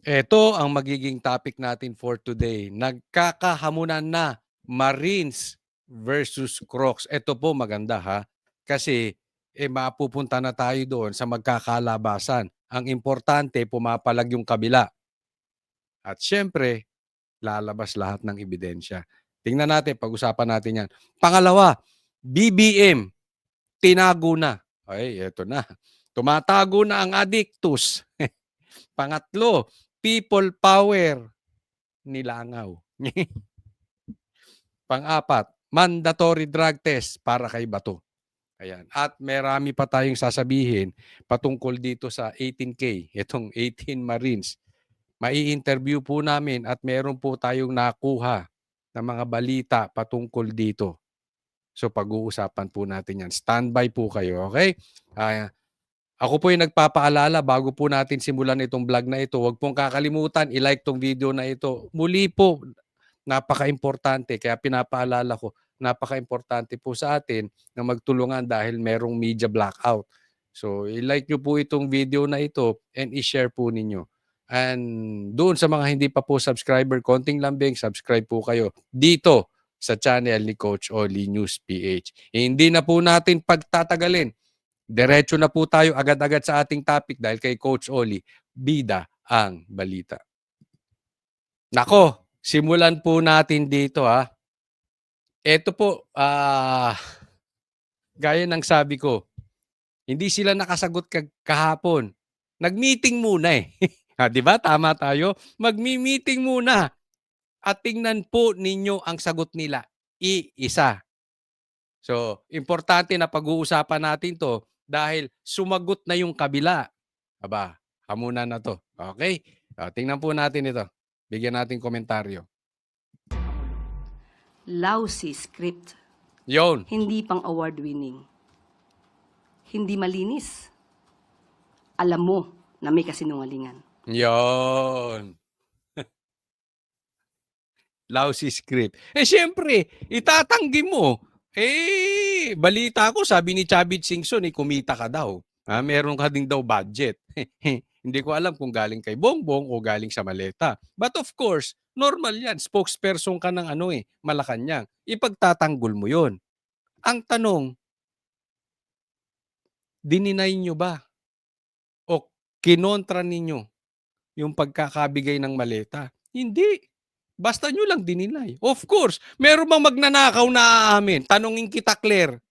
Ito ang magiging topic natin for today. Nagkakahamunan na Marines versus Crocs. Ito po maganda ha. Kasi mapupunta na tayo doon sa magkakalabasan. Ang importante, pumapalag yung kabila. At syempre, lalabas lahat ng ebidensya. Tingnan natin, pag-usapan natin yan. Pangalawa, BBM, tinago na. Ay, eto na. Tumatago na ang addictus. Pangatlo, people power, nilangaw. Pang-apat, mandatory drug test para kay Bato. Ayan. At marami pa tayong sasabihin patungkol dito sa 18K, itong 18 Marines. Mai-interview po namin at meron po tayong nakuha na mga balita patungkol dito. So pag-uusapan po natin yan. Standby po kayo, okay? Ako po yung nagpapaalala bago po natin simulan itong vlog na ito. Huwag pong kakalimutan i-like tong video na ito. Muli po, napaka-importante. Kaya pinapaalala ko, napaka-importante po sa atin na magtulungan dahil merong media blackout. So, i-like nyo po itong video na ito and i-share po ninyo. And doon sa mga hindi pa po subscriber, konting lambing, subscribe po kayo dito sa channel ni Coach Oli News PH. Hindi na po natin pagtatagalin. Diretso na po tayo agad-agad sa ating topic dahil kay Coach Oli, bida ang balita. Nako, simulan po natin dito ha. Ito po, gaya ng sabi ko, hindi sila nakasagot kahapon. Nag-meeting muna eh. Di ba? Tama tayo. Magmi-meeting muna. At tingnan po ninyo ang sagot nila. Iisa. So, importante na pag-uusapan natin to dahil sumagot na yung kabila. Aba, hamunan na to. Okay? Tingnan po natin ito. Bigyan natin komentaryo. Lousy script. Yon. Hindi pang award-winning. Hindi malinis. Alam mo na may kasinungalingan. Yon. Lousy script. Siyempre, itatanggi mo. Balita ko, sabi ni Chavit Singson, kumita ka daw. Meron ka ding daw budget. Hindi ko alam kung galing kay Bongbong o galing sa maleta. But of course, normal yan. Spokesperson ka ng Malacanang. Ipagtatanggol mo yon. Ang tanong, dininay nyo ba? O kinontra ninyo yung pagkakabigay ng maleta? Hindi. Basta nyo lang dininay. Of course, meron bang magnanakaw na aamin? Tanungin kita, Claire.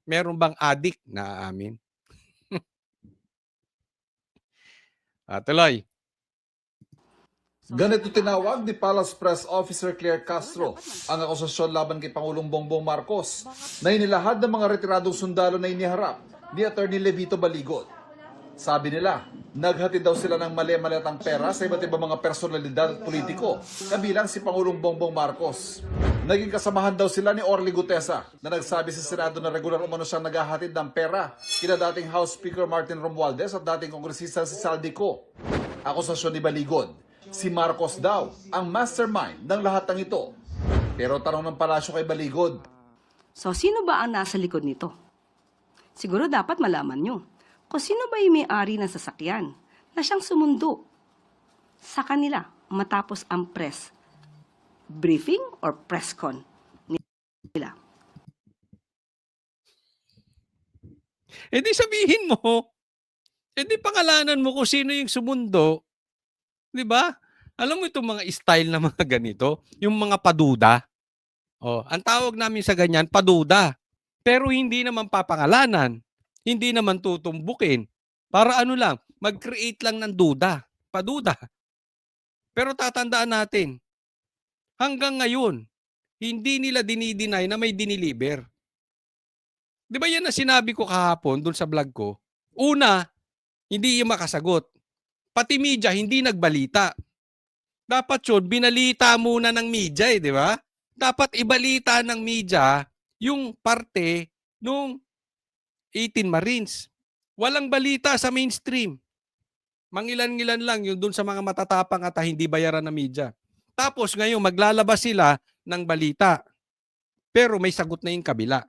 Meron bang addict na aamin? Tuloy. Ganito tinawag ni Palace Press Officer Claire Castro ang akusasyon laban kay Pangulong Bongbong Marcos na inilahad ng mga retiradong sundalo na iniharap ni Atty. Levito Baligot. Sabi nila, naghatid daw sila ng mali-maletang pera sa iba't ibang mga personalidad at politiko, kabilang si Pangulong Bongbong Marcos. Naging kasamahan daw sila ni Orly Gutesa na nagsabi sa Senado na regular umano siyang naghahatid ng pera kina dating House Speaker Martin Romualdez at dating kongresista si Saldico. Akusasyon ni Baligod, si Marcos daw ang mastermind ng lahat ng ito. Pero tanong ng palasyo kay Baligod, So, sino ba ang nasa likod nito? Siguro dapat malaman nyo kung sino ba yung may-ari ng sasakyan na siyang sumundo sa kanila matapos ang press briefing or press con nila. Di sabihin mo, di pangalanan mo kung sino yung sumundo. Di ba? Alam mo itong mga style na mga ganito, yung mga paduda. Ang tawag namin sa ganyan, paduda. Pero hindi naman papangalanan. Hindi naman tutumbukin. Para lang, mag-create lang ng duda. Paduda. Pero tatandaan natin, hanggang ngayon, hindi nila dinideny na may diniliber. Di ba yan na sinabi ko kahapon dun sa vlog ko? Una, hindi yung makasagot. Pati media, hindi nagbalita. Dapat yun, binalita muna ng media di ba? Dapat ibalita ng media yung parte nung 18 Marines. Walang balita sa mainstream. Mangilan-ngilan lang yung dun sa mga matatapang at hindi bayaran ng media. Tapos ngayon, maglalabas sila ng balita. Pero may sagot na yung kabila.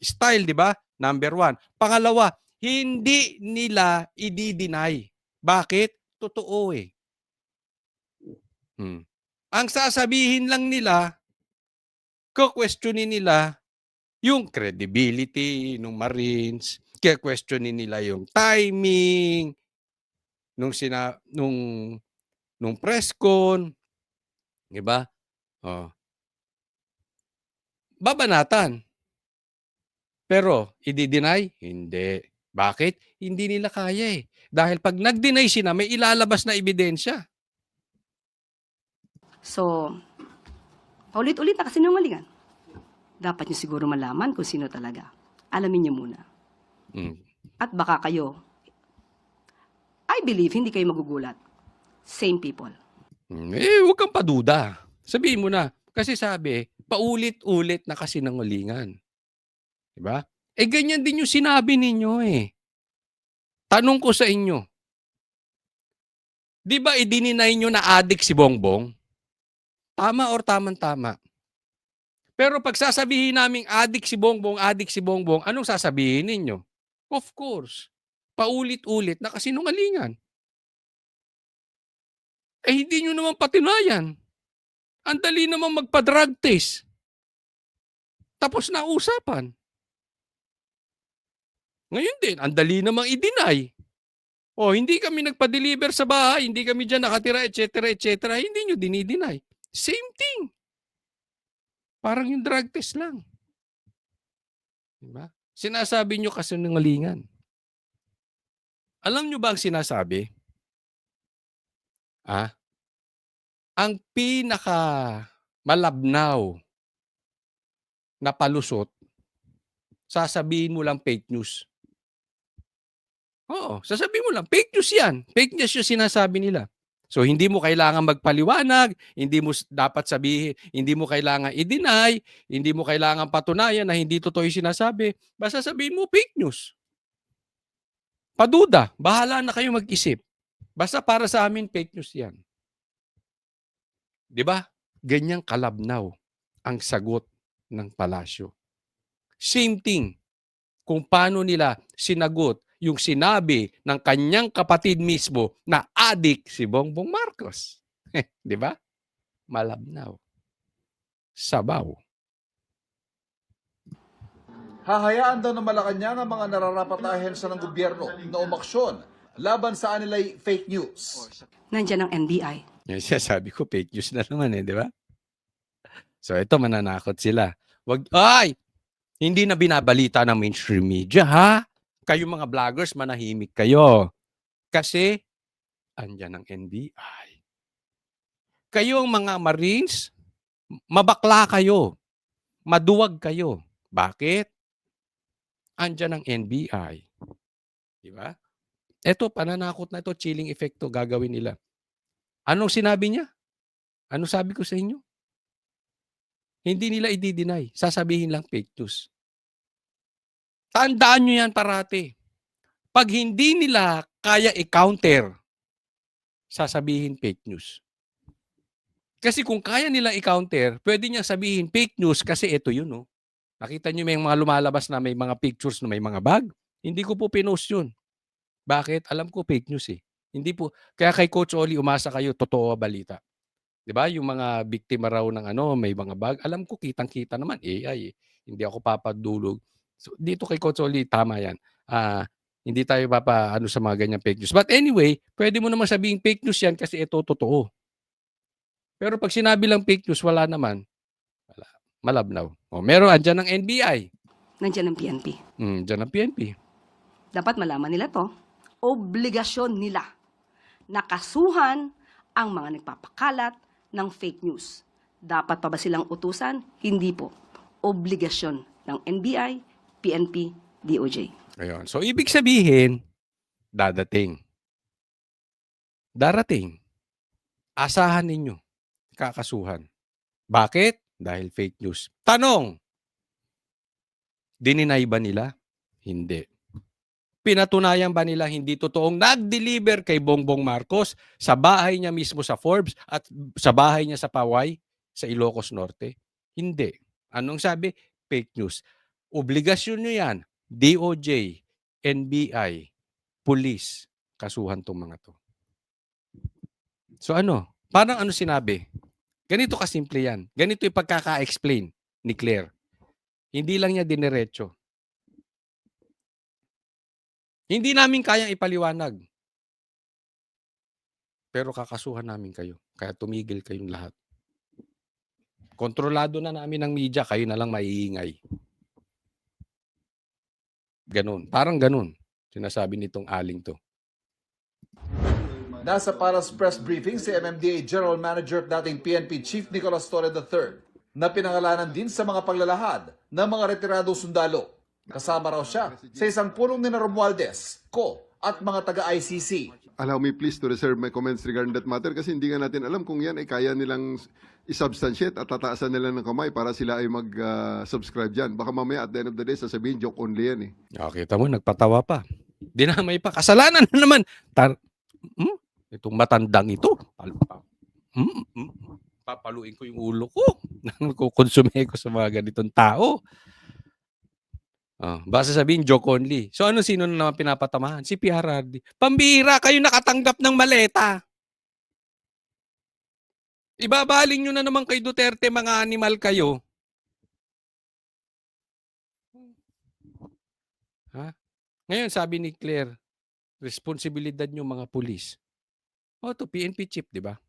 Style, di ba? Number 1. Pangalawa, hindi nila i-deny. Bakit? totoo eh. Ang sasabihin lang nila, ko-questionin nila yung credibility ng Marines, ke-questionin nila yung timing nung press con, 'di ba? Oh, babanatan. Pero i-de-deny? Hindi. Bakit? Hindi nila kaya eh. Dahil pag nag-deny sila, may ilalabas na ebidensya. So, paulit-ulit na kasinungalingan. Dapat niyo siguro malaman kung sino talaga. Alamin niyo muna. Mm. At baka kayo, I believe, hindi kayo magugulat. Same people. Huwag kang paduda. Sabihin mo na. Kasi sabi, paulit-ulit na kasinungalingan. Diba? Ganyan din yung sinabi ninyo eh. Tanong ko sa inyo, di ba i-deny nyo na addict si Bongbong? Tama or tamang-tama? Pero pag sasabihin naming addict si Bongbong, anong sasabihin ninyo? Of course, paulit-ulit na kasinungalingan. Hindi nyo naman patunayan. Ang dali naman magpa-drug test. Tapos na usapan. Ngayon din, ang dali namang i-deny. Hindi kami nagpa-deliver sa bahay, hindi kami dyan nakatira, etc., etc. Hindi nyo dinideny. Same thing. Parang yung drug test lang. Diba? Sinasabi nyo kasinungalingan. Alam nyo ba ang sinasabi? Ang pinaka malabnaw na palusot, sasabihin mo lang fake news. Oo, sasabihin mo lang, fake news yan. Fake news yung sinasabi nila. So, hindi mo kailangan magpaliwanag, hindi mo dapat sabihin, hindi mo kailangan i-deny, hindi mo kailangan patunayan na hindi totoo yung sinasabi. Basta sabihin mo, fake news. Paduda, bahala na kayo mag-isip. Basta para sa amin, fake news yan. Di ba? Ganyang kalabnaw ang sagot ng palasyo. Same thing kung paano nila sinagot yung sinabi ng kanyang kapatid mismo na adik si Bongbong Marcos. Di ba? Malabnaw. Sabaw. Hahayaan daw ng Malacanang ang mga nararapat na ahensya ng gobyerno na umaksyon laban sa anilay fake news. Nandiyan ang NBI. Yung sabi ko, fake news na naman di ba? So ito, mananakot sila. Hindi na binabalita ng mainstream media, ha? Kayo mga vloggers, manahimik kayo. Kasi, andyan ang NBI. Kayo ang mga Marines, mabakla kayo. Maduwag kayo. Bakit? Andyan ang NBI. Di ba? Ito, pananakot na ito, chilling effect to gagawin nila. Anong sinabi niya? Ano sabi ko sa inyo? Hindi nila i-deny. Sasabihin lang fake news. Tandaan nyo yan parati. Pag hindi nila kaya i-counter, sasabihin fake news. Kasi kung kaya nila i-counter, pwede niya sabihin fake news kasi ito yun. No? Nakita nyo may mga lumalabas na may mga pictures na may mga bag? Hindi ko po pinost yun. Bakit? Alam ko fake news eh. Hindi po. Kaya kay Coach Oli, umasa kayo, totoo balita. 'Di ba? Yung mga biktima raw ng may mga bag, alam ko kitang-kita naman AI eh. Hindi ako papadulog. So dito kay Coach Oli, tama 'yan. Hindi tayo sa mga ganyang fake news. But anyway, pwede mo naman sabihin fake news 'yan kasi ito totoo. Pero pag sinabi lang fake news, wala naman. Wala. Malabnaw. Meron andyan ng NBI. Nandiyan ang PNP. Diyan ang PNP. Dapat malaman nila to. Obligasyon nila na kasuhan ang mga nagpapakalat ng fake news. Dapat pa ba silang utusan? Hindi po. Obligasyon ng NBI, PNP, DOJ. Ayun. So, ibig sabihin, dadating. Darating. Asahan ninyo. Kakasuhan. Bakit? Dahil fake news. Tanong, dininay ba nila? Hindi. Pinatunayan ba nila hindi totoong nag-deliver kay Bongbong Marcos sa bahay niya mismo sa Forbes at sa bahay niya sa Paway, sa Ilocos Norte? Hindi. Anong sabi? Fake news. Obligasyon nyo yan. DOJ, NBI, police, kasuhan tong mga to. So ano? Parang ano sinabi? Ganito kasimple yan. Ganito yung pagkaka-explain ni Claire. Hindi lang niya diniretso. Hindi namin kayang ipaliwanag. Pero kakasuhan namin kayo. Kaya tumigil kayong lahat. Kontrolado na namin ng media, kayo na lang maiingay. Ganun. Parang ganun. Sinasabi nitong aling to. Nasa Paras press briefing si MMDA General Manager at dating PNP Chief Nicolas Torre III na pinangalanan din sa mga paglalahad ng mga retiradong sundalo. Kasama raw siya sa isang pulong ni Romualdez, Ko at mga taga-ICC. Allow me please to reserve my comments regarding that matter kasi hindi nga natin alam kung yan ay kaya nilang isubstantiate at tataasan nila ng kamay para sila ay mag-subscribe dyan. Baka mamaya at the end of the day sasabihin joke only yan eh. Kita mo, nagpatawa pa. Dinamay pa. Kasalanan na naman. Itong matandang ito. Papaluin ko yung ulo ko. Kukonsume ko sa mga ganitong tao. Basta sabihin, joke only. So sino na naman pinapatamahan? Si PRRD. Pambihira, kayo nakatanggap ng maleta. Ibabaling nyo na naman kay Duterte, mga animal kayo. Ngayon, sabi ni Claire, responsibilidad nyo mga pulis. To PNP chief, di ba?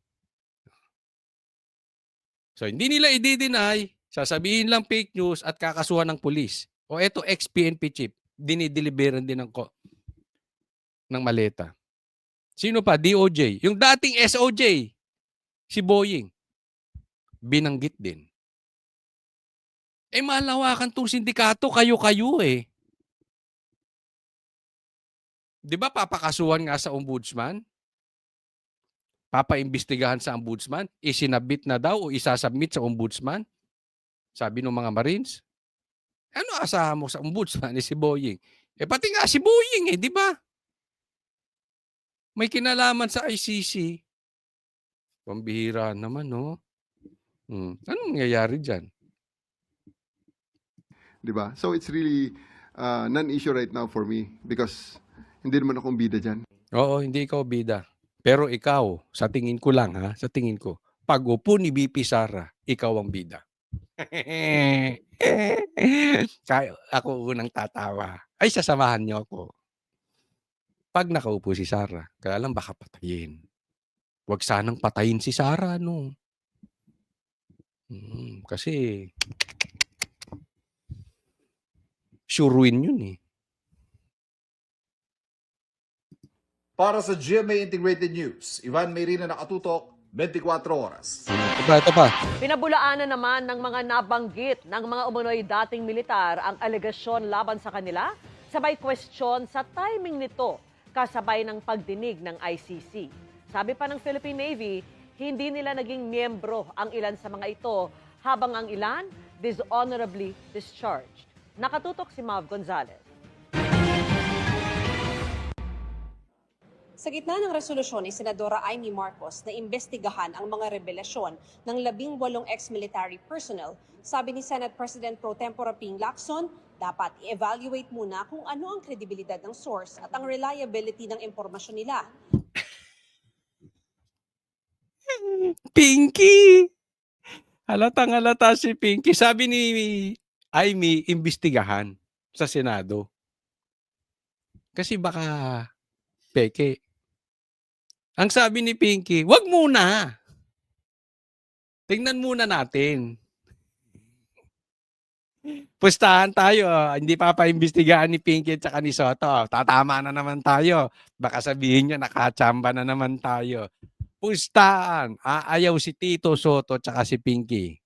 So, hindi nila i-deny, sasabihin lang fake news at kakasuhan ng pulis. Eto, ex-PNP chief, dinideliveran din ng maleta. Sino pa? DOJ. Yung dating SOJ, si Boying, binanggit din. Malawakan tong sindikato, kayo-kayo eh. Di ba papakasuhan nga sa ombudsman? Papaimbestigahan sa ombudsman? Isinabit na daw o isasubmit sa ombudsman? Sabi ng mga Marines. Ano asahan mo sa ombudsman si Boying? Pati nga si Boying di ba? May kinalaman sa ICC. Pambihira naman, no? Anong nangyayari dyan? Di ba? So it's really non-issue right now for me because hindi naman akong bida dyan. Oo, hindi ikaw bida. Pero ikaw, sa tingin ko lang sa tingin ko, pag upo ni BP Sara, ikaw ang bida. Kaya ako unang tatawa. Ay, sasamahan niyo ako. Pag nakaupo si Sara, kaya lang baka patayin. Huwag sanang patayin si Sara, no? Kasi sure win yun eh. Para sa GMA Integrated News, Ivan Mayrina nakatutok, 24 oras. Ito pa. Pinabulaanan naman ng mga nabanggit ng mga umunoy dating militar ang alegasyon laban sa kanila, sabay question sa timing nito kasabay ng pagdinig ng ICC. Sabi pa ng Philippine Navy, hindi nila naging miyembro ang ilan sa mga ito habang ang ilan dishonorably discharged. Nakatutok si Mav Gonzalez. Sa gitna ng resolusyon ni Senadora Amy Marcos na imbestigahan ang mga revelasyon ng 18 ex-military personnel, sabi ni Senate President Pro Tempore Ping Lacson, dapat i-evaluate muna kung ano ang kredibilidad ng source at ang reliability ng impormasyon nila. Pinky! Halatang-halata si Pinky. Sabi ni Amy, imbestigahan sa Senado. Kasi baka peke. Ang sabi ni Pinky, wag muna. Tingnan muna natin. Pustahan tayo. Hindi papaimbestigahan ni Pinky at saka ni Soto. Tatama na naman tayo. Baka sabihin niya nakachamba na naman tayo. Pustahan. Ayaw si Tito Soto at saka si Pinky.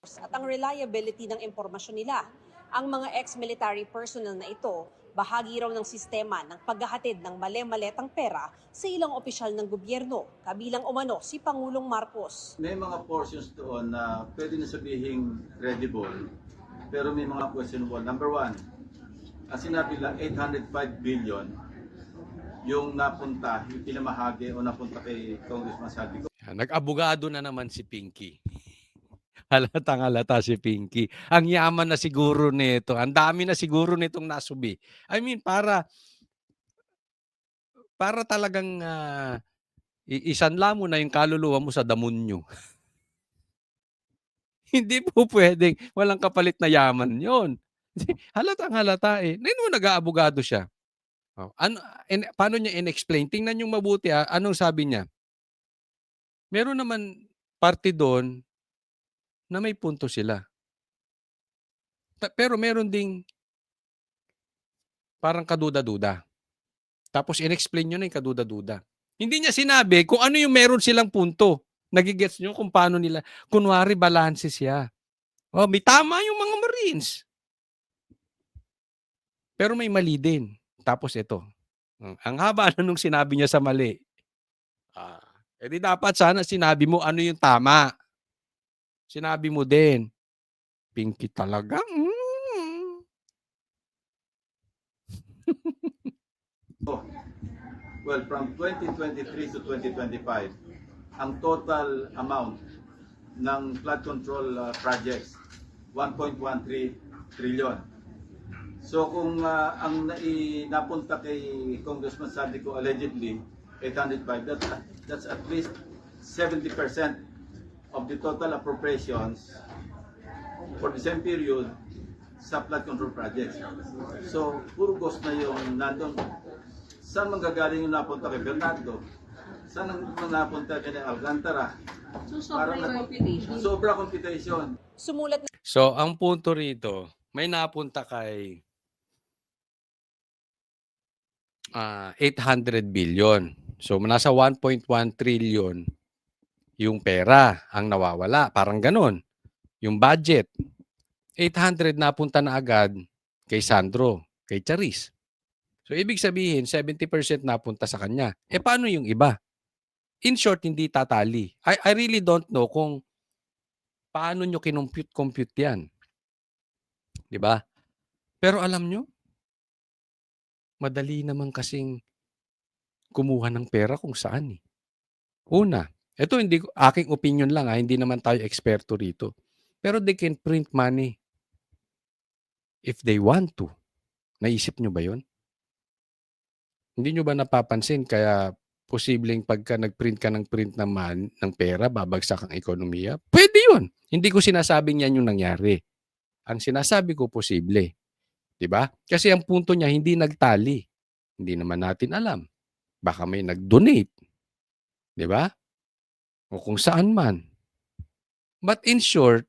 At ang reliability ng impormasyon nila. Ang mga ex-military personnel na ito, bahagi raw ng sistema ng paghahatid ng mali-maletang pera sa ilang opisyal ng gobyerno, kabilang umano si Pangulong Marcos. May mga portions doon na pwede na sabihing credible, pero may mga questionable. Number one, ang sinabi lang 805 billion yung napunta, yung pinamahagi o napunta kay Congressman Saldi. Nag-abogado na naman si Pinky. Halatang-halata si Pinky. Ang yaman na siguro nito. Ang dami na siguro nitong nasubi. I mean, para talagang isanla mo na yung kaluluwa mo sa damonyo. Hindi po puwedeng walang kapalit na yaman 'yon. Halatang-halata, eh. Tignan mo nag-aabogado siya. Oh, paano niya in-explain? Tingnan niyong mabuti, anong sabi niya? Meron naman parte do'n na may punto sila. Pero meron ding parang kaduda-duda. Tapos in-explain niyo na yung kaduda-duda. Hindi niya sinabi kung ano yung meron silang punto. Nage-gets niyo kung paano nila kunwari balanse siya. Oh, may tama yung mga Marines. Pero may mali din. Tapos ito, ang haba na nung sinabi niya sa mali. Di dapat sana sinabi mo ano yung tama. Sinabi mo din. Pinky talaga. Well, from 2023 to 2025, ang total amount ng flood control projects, 1.13 trillion. So kung ang napunta kay Congressman Saldico allegedly 805, that's at least 70% of the total appropriations for the same period sa flood control projects. So puro ghost na yung nandun. Saan manggagaling yung napunta kay Bernardo? Saan ang napunta kay Alcantara? So, sobra yung computation. Sobra computation. Sumulat So, ang punto rito, may napunta kay 800 billion. So, nasa 1.1 trillion yung pera ang nawawala. Parang ganon. Yung budget. 800 napunta na agad kay Sandro, kay Charis. So, ibig sabihin, 70% napunta sa kanya. Paano yung iba? In short, hindi tatali. I really don't know kung paano nyo kinompute yan. Di ba? Pero alam nyo, madali naman kasing kumuha ng pera kung saan eh. Una, ito hindi aking opinion lang hindi naman tayo eksperto rito. Pero they can print money if they want to. Naisip nyo ba yon? Hindi nyo ba napapansin kaya posibleng pagka nag-print ka ng print ng pera, babagsak ang ekonomiya? Pwede yun. Hindi ko sinasabing yan yung nangyari. Ang sinasabi ko posible. Diba? Kasi ang punto niya hindi nagtali. Hindi naman natin alam. Baka may nag-donate. Diba? O kung saan man. But in short,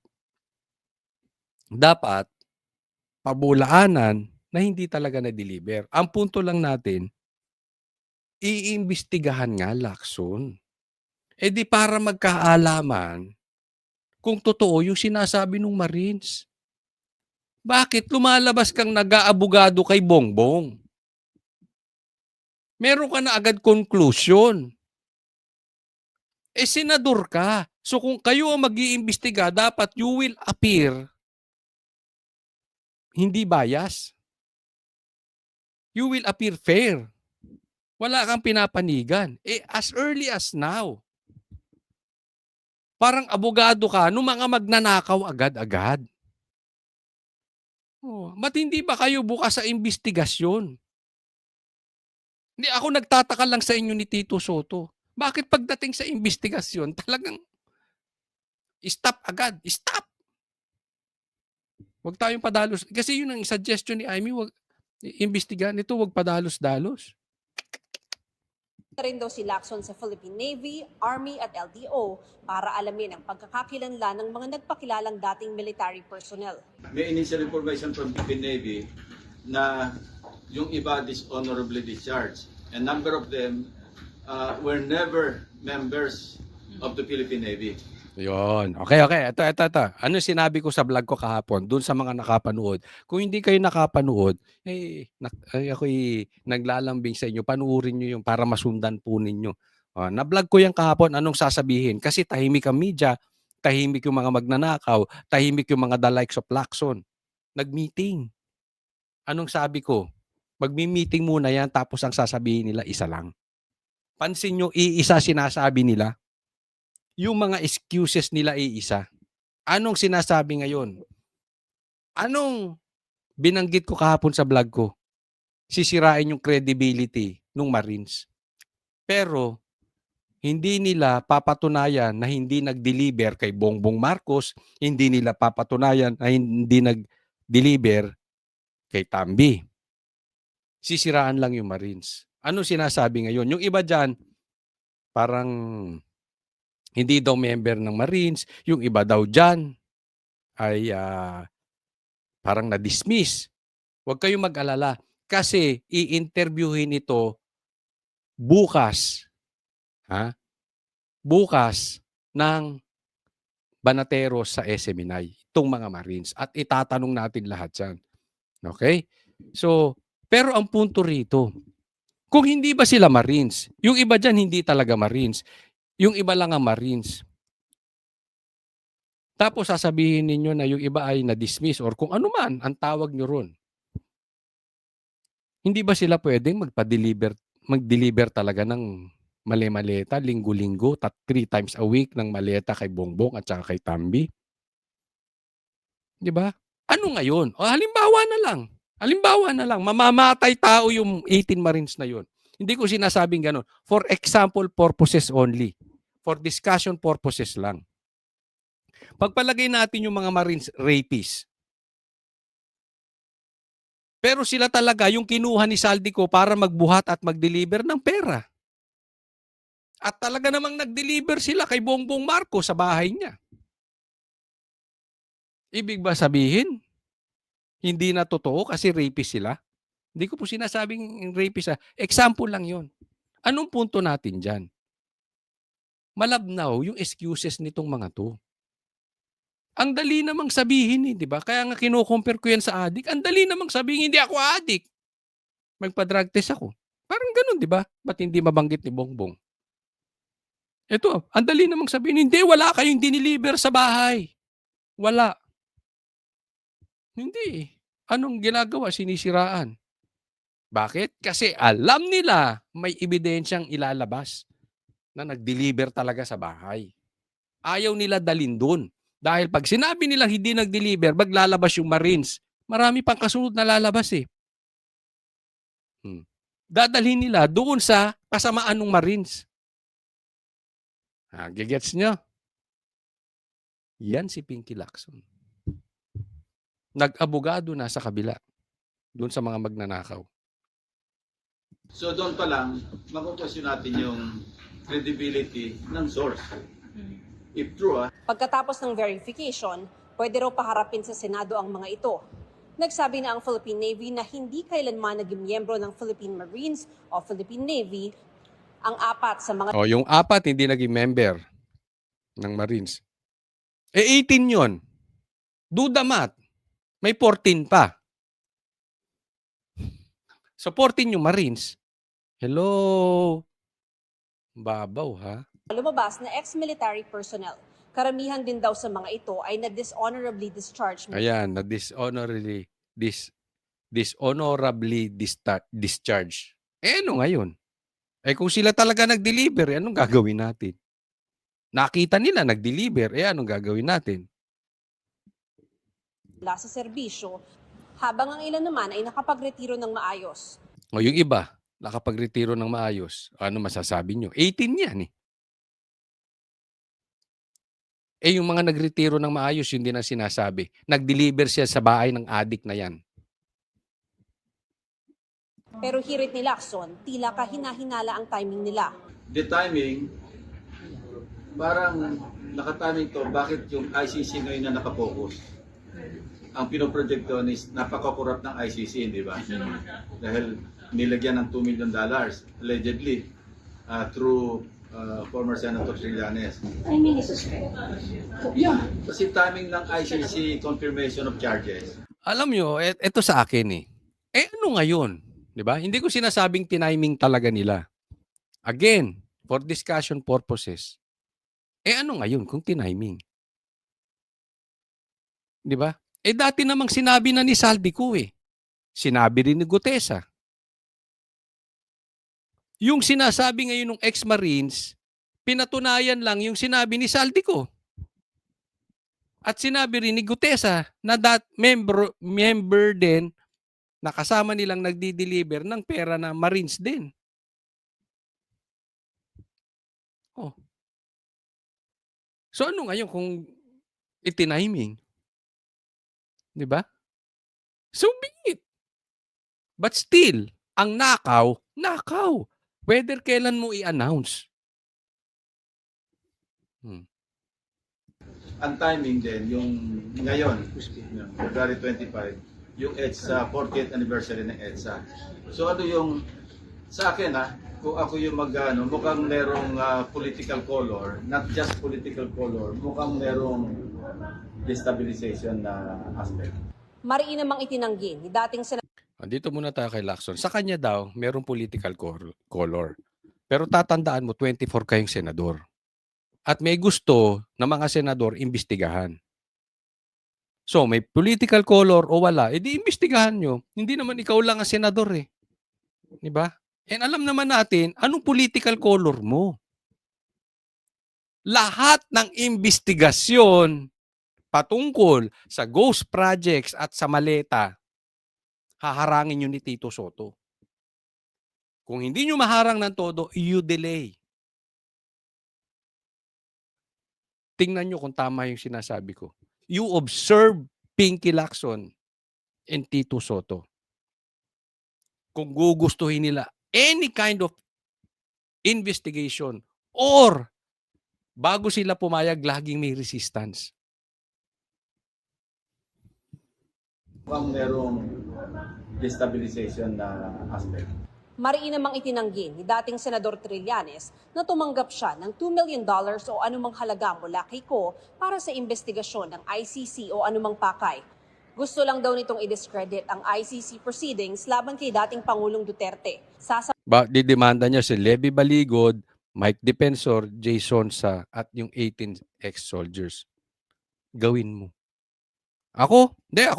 dapat pabulaanan na hindi talaga na-deliver. Ang punto lang natin, iimbestigahan nga, Lacson. Di para magkaalaman kung totoo yung sinasabi ng Marines. Bakit lumalabas kang nag-aabogado kay Bongbong? Meron ka na agad conclusion. Senador ka. So kung kayo ang mag-iimbestiga, dapat you will appear hindi bias. You will appear fair. Wala kang pinapanigan. As early as now. Parang abogado ka nung mga magnanakaw agad-agad. Ba't hindi ba kayo bukas sa investigasyon? Hindi, ako nagtataka lang sa inyo ni Tito Soto. Bakit pagdating sa investigasyon, talagang stop agad. Stop! Huwag tayong padalos. Kasi yun ang suggestion ni Amy, huwag imbestigahan ito, huwag padalos-dalos. rin daw si Lacson sa Philippine Navy, Army at LTO para alamin ang pagkakakilanlan ng mga nagpakilalang dating military personnel. May initial information from Philippine Navy na yung iba dishonorably discharged. A number of them were never members of the Philippine Navy. Yun. Okay. Ito. Ano sinabi ko sa vlog ko kahapon, dun sa mga nakapanood. Kung hindi kayo nakapanood, ako'y naglalambing sa inyo. Panuorin nyo yung para masundan po ninyo. Na-vlog ko yan kahapon, anong sasabihin? Kasi tahimik ang media, tahimik yung mga magnanakaw, tahimik yung mga the likes of Lacson. Nag-meeting. Anong sabi ko? Magmi-meeting muna yan, tapos ang sasabihin nila, isa lang. Pansin nyo, iisa sinasabi nila. Yung mga excuses nila iisa. Anong sinasabi ngayon? Anong binanggit ko kahapon sa vlog ko? Sisirain yung credibility ng Marines. Pero, Hindi nila papatunayan na hindi nag-deliver kay Bongbong Marcos, hindi nila papatunayan na hindi nag-deliver kay Tambi. Sisiraan lang yung Marines. Ano sinasabi ngayon? Yung iba dyan, parang hindi daw member ng Marines. Yung iba daw dyan ay parang na-dismiss. Huwag kayong mag-alala. Kasi i-interviewin ito bukas. Ha? Bukas ng Banateros sa SMNI. Itong mga Marines. At itatanong natin lahat yan. Okay? So, pero ang punto rito, kung hindi ba sila Marines, yung iba dyan hindi talaga Marines, yung iba lang ang Marines. Tapos sasabihin ninyo na yung iba ay na-dismiss or kung ano man ang tawag nyo ron. Hindi ba sila pwedeng mag-deliver talaga ng mali-maleta, linggo-linggo, 3 times a week ng maleta kay Bongbong at saka kay Tambi? Di ba? Ano ngayon? O halimbawa na lang, mamamatay tao yung 18 Marines na yun. Hindi ko sinasabing ganun. For example purposes only. For discussion purposes lang. Pagpalagay natin yung mga Marines rapists. Pero sila talaga yung kinuha ni Saldico para magbuhat at mag-deliver ng pera. At talaga namang nag-deliver sila kay Bongbong Marcos sa bahay niya. Ibig ba sabihin, hindi na totoo kasi rapist sila? Hindi ko po sinasabing rapist. Example lang yon. Anong punto natin dyan? Malabnaw yung excuses nitong mga to. Ang dali namang sabihin di ba? Kaya nga kino-compare ko yan sa adik. Ang dali namang sabihin, hindi ako adik. Magpa-drug test ako. Parang ganun, di ba? Ba't hindi mabanggit ni Bongbong? Ito, ang dali namang sabihin, hindi, wala kayong diniliver sa bahay. Wala. Hindi. Anong ginagawa? Sinisiraan. Bakit? Kasi alam nila may ebidensyang ilalabas na nag-deliver talaga sa bahay. Ayaw nila dalin doon. Dahil pag sinabi nilang hindi nag-deliver, maglalabas yung Marines. Marami pang kasunod na lalabas eh. Dadalhin nila doon sa kasamaan ng Marines. Gigets nyo? Yan si Pinky Lacson. Nag-abogado na sa kabila. Doon sa mga magnanakaw. So doon pa lang, makukwestiyon natin yung credibility ng source. If true, Pagkatapos ng verification, pwede raw paharapin sa Senado ang mga ito. Nagsabi na ang Philippine Navy na hindi kailanman naging miyembro ng Philippine Marines o Philippine Navy ang 4 sa mga Yung 4 hindi naging member ng Marines. 18 yon. Do the math. May 14 pa. So 14 yung Marines. Hello? Babaw ha? lumabas na ex-military personnel. Karamihan din daw sa mga ito ay na-dishonorably discharged. Ayan, na dishonorably discharged. Ano ngayon? Kung sila talaga nag-deliver, anong gagawin natin? Nakita nila nag-deliver, anong gagawin natin? Mula sa serbisyo, habang ang ilan naman ay nakapagretiro ng maayos. Yung iba, nakapagretiro ng maayos. Ano masasabi nyo? 18 yan eh. Yung mga nagretiro ng maayos, yun din ang sinasabi. Nag-deliver siya sa bahay ng adik na yan. Pero hirit ni Lacson, tila kahina-hinala ang timing nila. the timing, parang nakatiming to, bakit yung ICC ngayon na nakapokus? Ang pinoproject doon is napaka-corrupt ng ICC, di ba? Dahil nilagyan ng $2 million allegedly through former Senator Trillanes. I mean, suspect. Yeah, kasi timing ng ICC confirmation of charges. Alam nyo, ito sa akin eh. Ano ngayon? Diba? Hindi ko sinasabing tiniming talaga nila. Again, for discussion purposes. Ano ngayon kung tiniming? Diba? Dati namang sinabi na ni Saldico eh. Sinabi rin ni Gutesa. Yung sinasabi ngayon ng ex-Marines, pinatunayan lang yung sinabi ni Saldico. At sinabi rin ni Gutesa na member din na kasama nilang nagdi-deliver ng pera na Marines din. Oh. So ano ngayon kung itiniming, 'di ba? So be it. But still, ang nakaw, nakaw. Whether kailan mo i-announce. Hmm. Ang timing din, yung ngayon, yung February 25, yung EDSA, 40th anniversary ng EDSA. So ano yung, sa akin kung ako yung mukhang merong political color, not just political color, mukhang merong destabilization na aspect. Mariin namang itinanggi ni dating Dito muna tayo kay Lacson. Sa kanya daw, merong political color. Pero tatandaan mo, 24 kayong senador. At may gusto na mga senador imbestigahan. So, may political color o wala, edi imbestigahan nyo. Hindi naman ikaw lang ang senador eh. Di ba? And alam naman natin, anong political color mo? Lahat ng investigasyon patungkol sa ghost projects at sa maleta, haharangin nyo ni Tito Soto. Kung hindi nyo maharang ng todo, you delay. Tingnan nyo kung tama yung sinasabi ko. You observe Pinky Lacson and Tito Soto. Kung gugustuhin nila any kind of investigation or bago sila pumayag, laging may resistance. Mukhang merong destabilization na aspect. Mariin namang itinanggi ni dating Senador Trillanes na tumanggap siya ng $2 million o anumang halaga mula kay Ko para sa investigasyon ng ICC o anumang pakay. Gusto lang daw nitong i-discredit ang ICC proceedings laban kay dating Pangulong Duterte. Didemanda niya si Levy Baligod, Mike Defensor, Jason Sa at yung 18 ex-soldiers. Gawin mo. Ako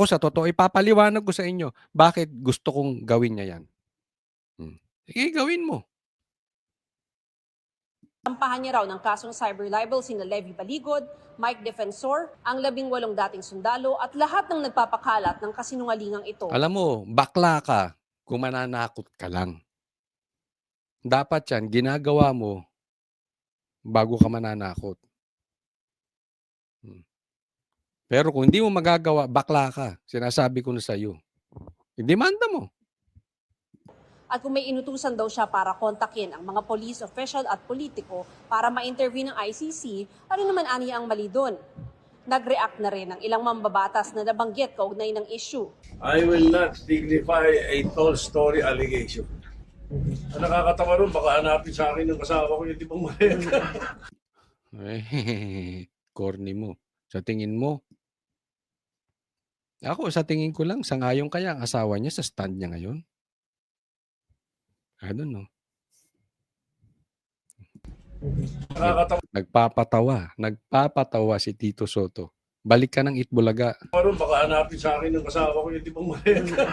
sa totoo, ipapaliwanag ko sa inyo bakit gusto kong gawin niya yan. Sige, gawin mo. Sampahan niya raw ng kasong cyber libel sina Levy Baligod, Mike Defensor, ang 18 dating sundalo at lahat ng nagpapakalat ng kasinungalingang ito. Alam mo, bakla ka kung mananakot ka lang. Dapat yan, ginagawa mo bago ka mananakot. Pero kung hindi mo magagawa, bakla ka. Sinasabi ko na sa iyo. Demanda mo. At kung may inutusan daw siya para kontakin ang mga police official at politiko para ma-interview ng ICC, ano naman aniya ang mali doon? Nag-react na rin ang ilang mambabatas na nabanggit kaugnay ng issue. I will not dignify a tall story allegation. Ang nakakatawa ron, baka hanapin sa akin ng kasama ko yung tipong maleta. Corny mo. Sa tingin mo. Ako, sa tingin ko lang, sangayon kaya ang asawa niya sa stand niya ngayon. I don't know. Nagpapatawa si Tito Soto. Balik ka ng Itbulaga. Baka hanapin sa akin ng kasama ko yung tipong maleta.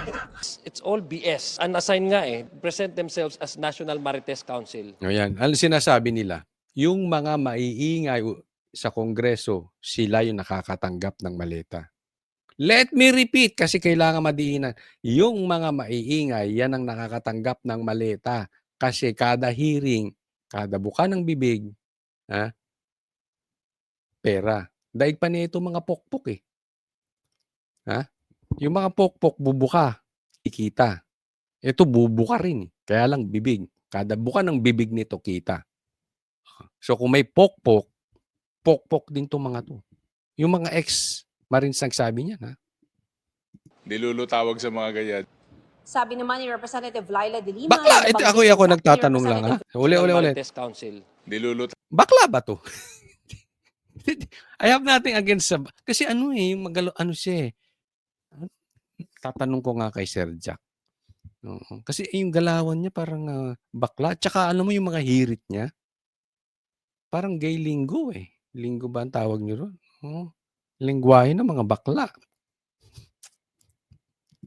It's all BS. Unassign nga present themselves as National Marites Council. Ayan. Ano sinasabi nila? Yung mga maiingay sa Kongreso, sila yung nakakatanggap ng maleta. Let me repeat kasi kailangan madiinan. Yung mga maiingay, yan ang nakakatanggap ng maleta. Kasi kada hearing, kada buka ng bibig, pera. Daig pa nito mga pokpok eh. Yung mga pokpok, bubuka, ikita. Ito bubuka rin eh. Kaya lang bibig. Kada buka ng bibig nito, kita. So kung may pokpok, pokpok din to mga to. Yung mga ex-Marines nagsabi niya, Dilulutawag sa mga ganyan. Sabi naman ni Representative Laila De Lima. Bakla, ako nagtatanong lang Uli. Marites Council. Bakla ba to? I have nothing against kasi yung siya eh. Tatanong ko nga kay Sir Jack. Kasi yung galawan niya parang bakla. Tsaka alam mo yung mga hirit niya? Parang gay linggo eh. Linggo ba ang tawag niyo ron? Lingwahe ng mga bakla.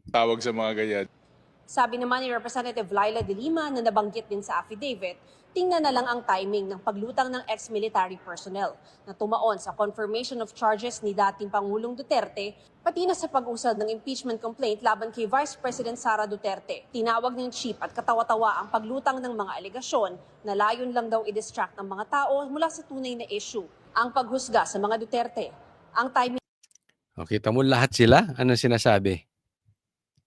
Tawag sa mga ganyan. Sabi naman ni Representative Laila De Lima na nabanggit din sa affidavit Tingnan na lang ang timing ng paglutang ng ex-military personnel na tumaon sa confirmation of charges ni dating Pangulong Duterte, pati na sa pag-usad ng impeachment complaint laban kay Vice President Sara Duterte. Tinawag ng chief at katawa-tawa ang paglutang ng mga alegasyon na layon lang daw i-distract ng mga tao mula sa tunay na issue, ang paghusga sa mga Duterte. Ang timing O, kita mo lahat sila, ano sinasabi?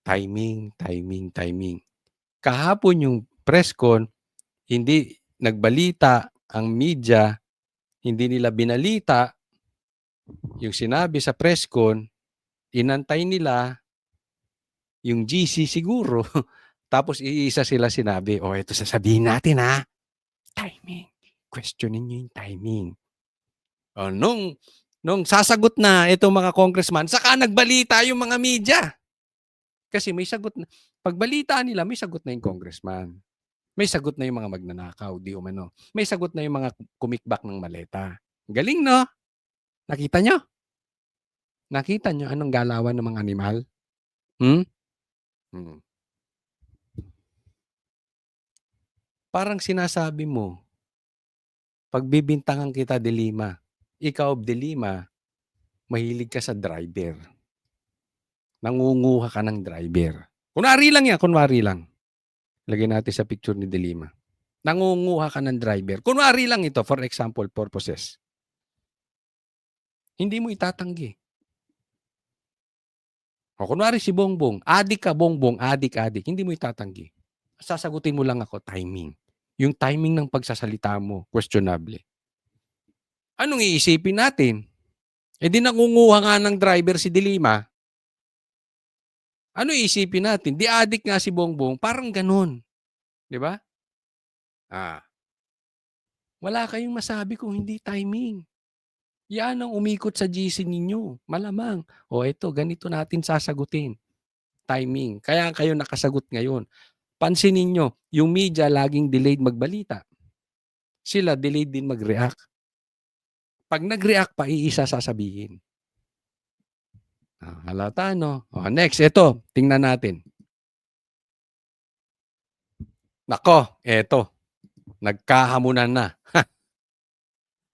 Timing, timing, timing. Kahapon yung press con, hindi nagbalita ang media, hindi nila binalita yung sinabi sa press con, inantay nila yung GC siguro, tapos iisa sila sinabi, oh, ito sasabihin natin ha, timing. Questionin nyo yung timing. O, nung sasagot na itong mga congressman, saka nagbalita yung mga media. Kasi may sagot na, pagbalita nila, may sagot na yung congressman. May sagot na yung mga magnanakaw, di umano. May sagot na yung mga kumikbak ng maleta. Galing, no? Nakita nyo? Nakita nyo anong galawan ng mga animal? Parang sinasabi mo, pagbibintangan kita, De Lima, ikaw, De Lima, mahilig ka sa driver. Nangunguha ka ng driver. Kunwari lang yan, kunwari lang. Lagyan natin sa picture ni De Lima. Nangunguha ka ng driver. Kunwari lang ito, for example purposes. Hindi mo itatanggi. O kunwari si Bongbong, adik ka Bongbong, adik. Hindi mo itatanggi. Sasagutin mo lang ako, timing. Yung timing ng pagsasalita mo, questionable. Anong iisipin natin? Eh di nangunguha nga ng driver si De Lima. Ano iisipin natin? Di adik nga si Bongbong, parang ganun. Di ba? Wala kayong masabi kung hindi timing. Yan ang umikot sa GC ninyo. Malamang. O ito, ganito natin sasagutin. Timing. Kaya kayo nakasagot ngayon. Pansinin nyo, yung media laging delayed magbalita. Sila delayed din mag-react. Pag nag-react pa, iisa sasabihin. Halata, no? O, next, ito. Tingnan natin. Nako, eto. Nagkahamunan na.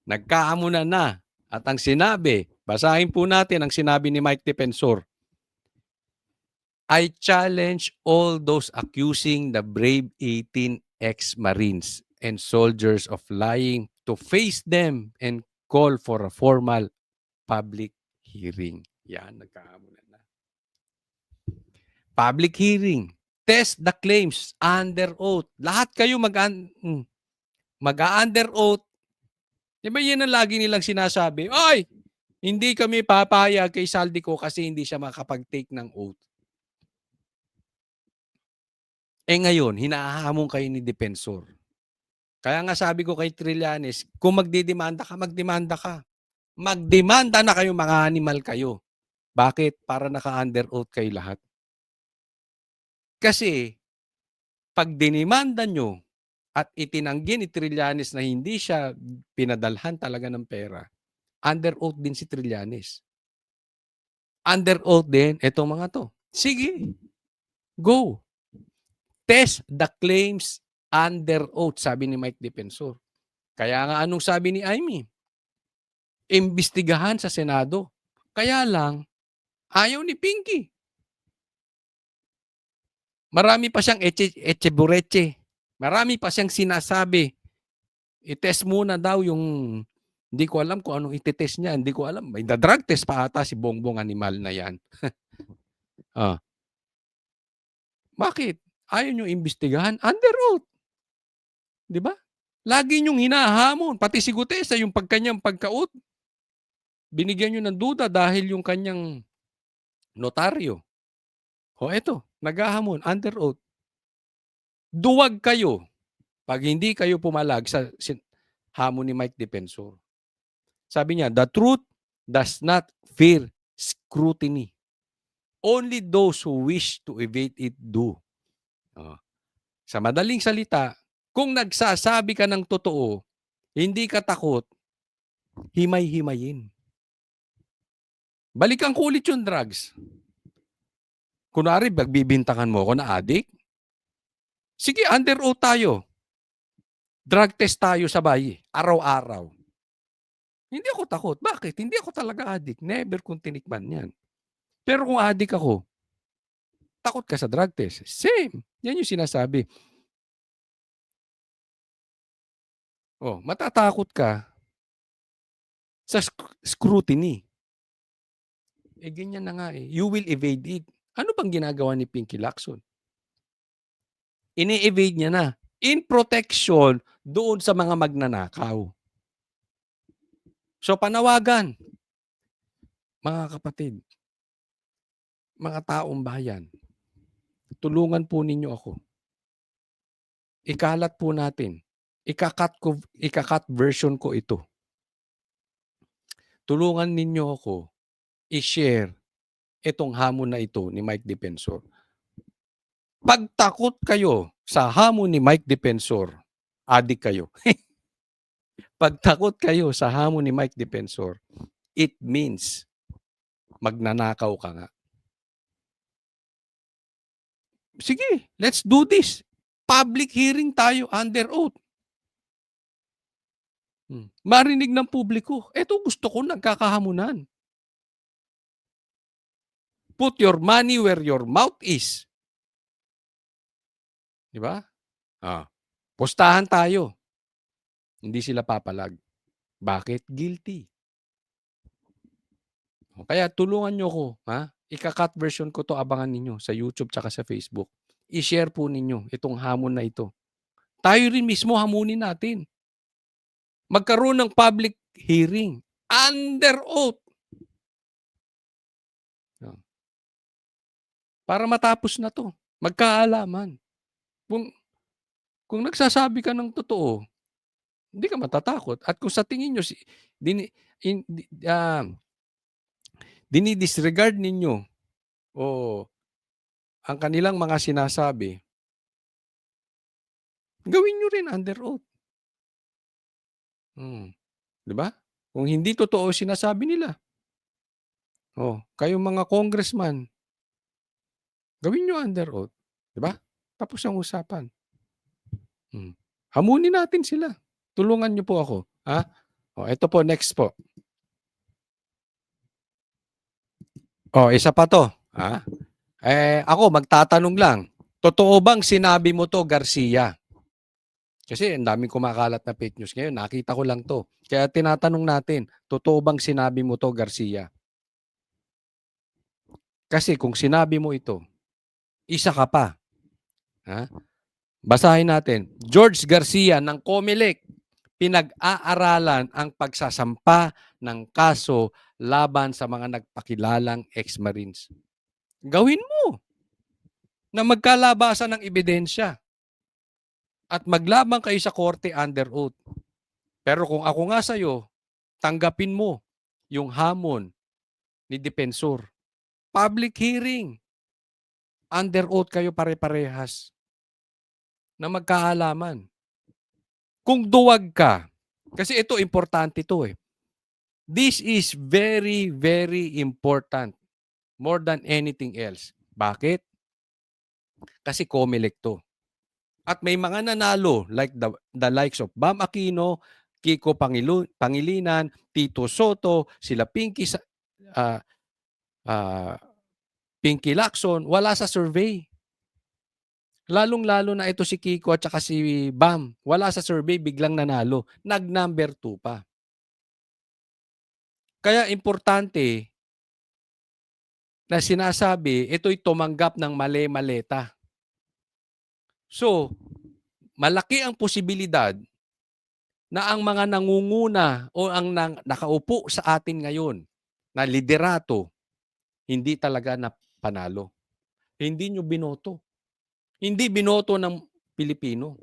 Nagkahamunan na. At ang sinabi, basahin po natin ang sinabi ni Mike Defensor. I challenge all those accusing the brave 18 ex-Marines and soldiers of lying to face them and call for a formal public hearing. Yan, nagkahamunan na. Public hearing. Test the claims under oath. Lahat kayo mag-under oath. Diba yan ang lagi nilang sinasabi? Ay, hindi kami papayag kay Saldico kasi hindi siya makapag-take ng oath. Eh ngayon, hinahamon kayo ni Defensor. Kaya nga sabi ko kay Trillanes, kung magdidemanda ka, magdemanda ka. Magdemanda na kayo, mga animal kayo. Bakit? Para naka-under oath kayo lahat. Kasi, pag dinimanda nyo at itinanggi ni Trillanes na hindi siya pinadalhan talaga ng pera, under oath din si Trillanes. Under oath din, etong mga to. Sige, go. Test the claims under oath, sabi ni Mike Defensor. Kaya nga anong sabi ni Amy? Imbestigahan sa Senado. Kaya lang, ayaw ni Pinky. Marami pa siyang echebureche. Marami pa siyang sinasabi. I-test muna daw yung, hindi ko alam kung anong iti-test niya. Hindi ko alam. May drug test pa ata si Bongbong animal na yan. Bakit? Ayaw nyo imbestigahan? Under oath. Di ba? Lagi nyong hinahamon. Pati si Gutesa, yung kanyang pagka-oath. Binigyan nyo ng duda dahil yung kanyang notaryo. O eto, naghahamon, under oath. Duwag kayo pag hindi kayo pumalag sa hamon ni Mike Defensor. Sabi niya, the truth does not fear scrutiny. Only those who wish to evade it do. Sa madaling salita, kung nagsasabi ka ng totoo, hindi ka takot, himay-himayin. Balikan ko ulit yung drugs. Kunwari, magbibintangan mo ako na adik. Sige, under oath tayo. Drug test tayo sabay, araw-araw. Hindi ako takot. Bakit? Hindi ako talaga addict. Never kong tinikman yan. Pero kung addict ako, takot ka sa drug test. Same. Yan yung sinasabi. Oh, matatakot ka sa scrutiny. Eh, ganyan na nga eh. You will evade it. Ano bang ginagawa ni Pinky Lacson? Ini-evade niya na. In protection doon sa mga magnanakaw. So, panawagan. Mga kapatid, mga taong bayan, tulungan po ninyo ako. Ikalat po natin. Ikakat version ko ito. Tulungan ninyo ako i-share itong hamon na ito ni Mike Defensor. Pag takot kayo sa hamon ni Mike Defensor, adik kayo. Pag takot kayo sa hamon ni Mike Defensor, it means magnanakaw ka nga. Sige, let's do this. Public hearing tayo under oath. Marinig ng publiko. Ito gusto ko nagkakahamunan. Put your money where your mouth is. Di ba? Postahan tayo. Hindi sila papalag. Bakit? Guilty. Kaya tulungan nyo ko. Ika-cut version ko to, abangan ninyo sa YouTube tsaka sa Facebook. I-share po ninyo itong hamon na ito. Tayo rin mismo hamunin natin. Magkaroon ng public hearing under oath. Para matapos na to. Magkaalaman. Kung nagsasabi ka ng totoo, hindi ka matatakot. At kung sa tingin nyo, dinidisregard ninyo o ang kanilang mga sinasabi, gawin nyo rin under oath. Diba? Kung hindi totoo sinasabi nila. Kayong mga congressman, gawin nyo under oath. Diba? Tapos ang usapan. Hamunin natin sila. Tulungan nyo po ako. Ito po, next po. Isa pa to. Ako, magtatanong lang. Totoo bang sinabi mo to, Garcia? Kasi ang daming kumakalat na fake news ngayon. Nakita ko lang to. Kaya tinatanong natin, totoo bang sinabi mo to, Garcia? Kasi kung sinabi mo ito, isa ka pa. Basahin natin. George Garcia ng COMELEC, pinag-aaralan ang pagsasampa ng kaso laban sa mga nagpakilalang ex-Marines. Gawin mo na magkalabasan ng ebidensya at maglaban kayo sa korte under oath. Pero kung ako nga sa'yo, tanggapin mo yung hamon ni Defensor. Public hearing. Under oath kayo pare-parehas na magkaalaman. Kung duwag ka, kasi ito importante ito eh. This is very, very important. More than anything else. Bakit? Kasi COMELEC to. At may mga nanalo like the likes of Bam Aquino, Kiko Pangilinan, Tito Soto, sila Pinky Lacson, wala sa survey. Lalong-lalo na ito si Kiko at saka si Bam. Wala sa survey, biglang nanalo. Nag-number 2 pa. Kaya importante na sinasabi, ito'y tumanggap ng mali-maleta. So, malaki ang posibilidad na ang mga nangunguna o ang nakaupo sa atin ngayon na liderato, hindi talaga na panalo. Hindi nyo binoto. Hindi binoto ng Pilipino.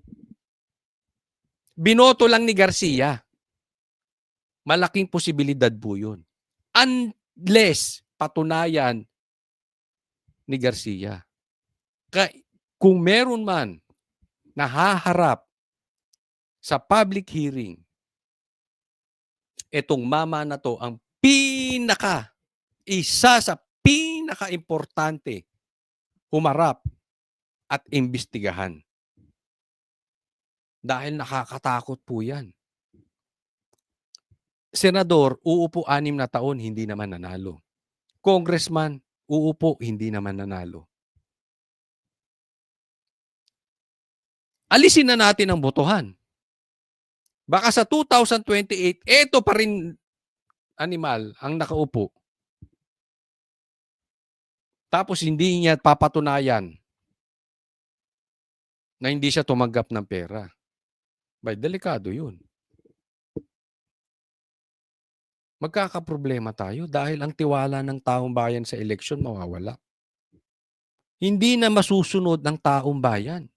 Binoto lang ni Garcia. Malaking posibilidad po yun. Unless patunayan ni Garcia. Kung meron man nahaharap sa public hearing, itong mama na to ang isa sa pinaka-importante humarap at imbestigahan. Dahil nakakatakot po yan. Senador, uupo 6 na taon, hindi naman nanalo. Congressman, uupo, hindi naman nanalo. Alisin na natin ang botohan. Baka sa 2028, eto pa rin animal ang nakaupo. Tapos hindi niya papatunayan na hindi siya tumanggap ng pera. Bay, delikado yun. Magkakaproblema tayo dahil ang tiwala ng taong bayan sa eleksyon mawawala. Hindi na masusunod ng taong bayan.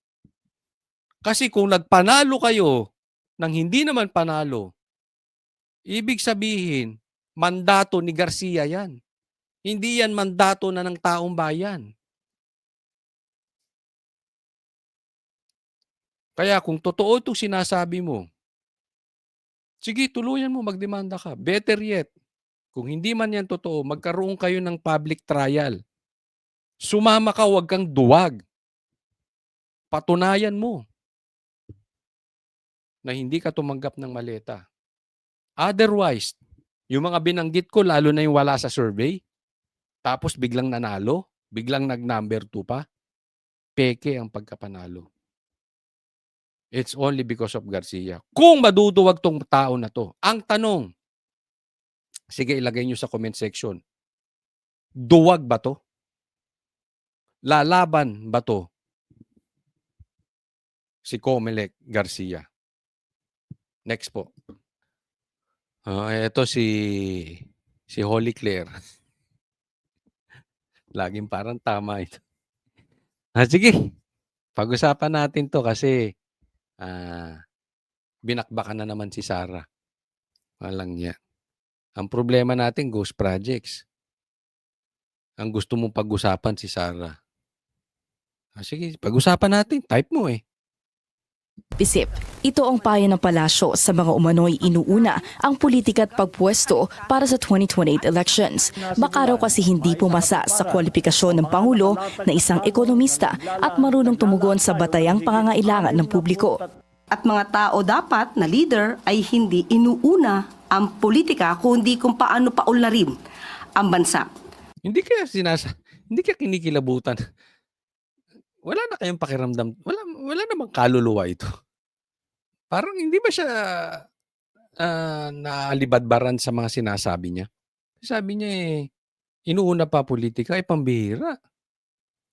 Kasi kung nagpanalo kayo nang hindi naman panalo, ibig sabihin, mandato ni Garcia yan. Hindi yan mandato na ng taong bayan. Kaya kung totoo itong sinasabi mo, sige, tuluyan mo, magdemanda ka. Better yet, kung hindi man yan totoo, magkaroon kayo ng public trial. Sumama ka, huwag kang duwag. Patunayan mo na hindi ka tumanggap ng maleta. Otherwise, yung mga binanggit ko, lalo na yung wala sa survey, tapos biglang nanalo, biglang nag-number 2 pa, peke ang pagkapanalo. It's only because of Garcia. Kung maduduwag tong tao na to, ang tanong, sige ilagay nyo sa comment section, duwag ba to? Lalaban ba to? Si Comelec Garcia. Next po. Ito si Holy Claire. Laging parang tama ito. Sige, pag-usapan natin to kasi binakbakan na naman si Sara. Walang niya. Ang problema natin, ghost projects. Ang gusto mong pag-usapan si Sara. Sige, pag-usapan natin. Type mo eh. Isip, ito ang payo ng palasyo sa mga umano'y inuuna ang politika at pagpwesto para sa 2028 elections. Baka raw kasi hindi pumasa sa kwalifikasyon ng Pangulo na isang ekonomista at marunong tumugon sa batayang pangangailangan ng publiko. At mga tao dapat na leader ay hindi inuuna ang politika kundi kung paano paunlarin ang bansa. Hindi kaya kinikilabutan. Wala na kayong pakiramdam. Wala namang kaluluwa ito. Parang hindi ba siya naalibadbaran sa mga sinasabi niya? Sabi niya inuuna pa politika, pambihira.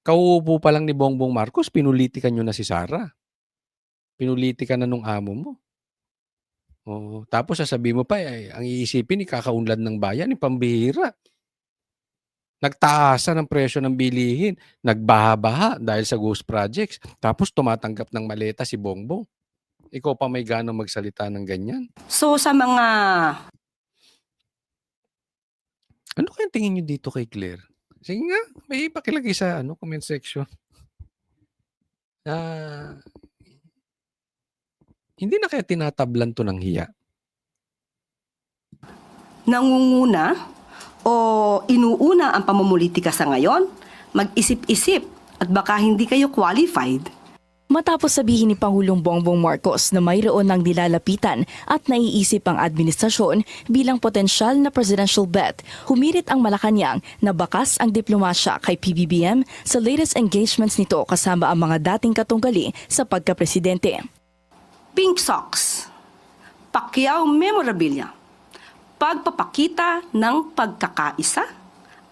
Kauupo pa lang ni Bongbong Marcos, pinulitikan niyo na si Sara. Pinulitikan na nung amo mo. Tapos sasabihin mo pa, ang iisipin, kakaunlad ng bayan, pambihira. Nagtaasan ang presyo ng bilihin, nagbaha-baha dahil sa ghost projects, tapos tumatanggap ng maleta si Bongbong. Ikaw pa may ganang magsalita ng ganyan? So sa mga... Ano kaya tingin nyo dito kay Claire? Sige nga, may pakilagay sa comment section. Hindi na kaya tinatablan to ng hiya? nangunguna o inuuna ang pamumulitika sa ngayon, mag-isip-isip at baka hindi kayo qualified. Matapos sabihin ni Pangulong Bongbong Marcos na mayroon ng nilalapitan at naiisip ang administrasyon bilang potensyal na presidential bet, humirit ang Malacanang na bakas ang diplomasya kay PBBM sa latest engagements nito kasama ang mga dating katunggali sa pagkapresidente. Pink socks, Pacquiao memorabilia, pagpapakita ng pagkakaisa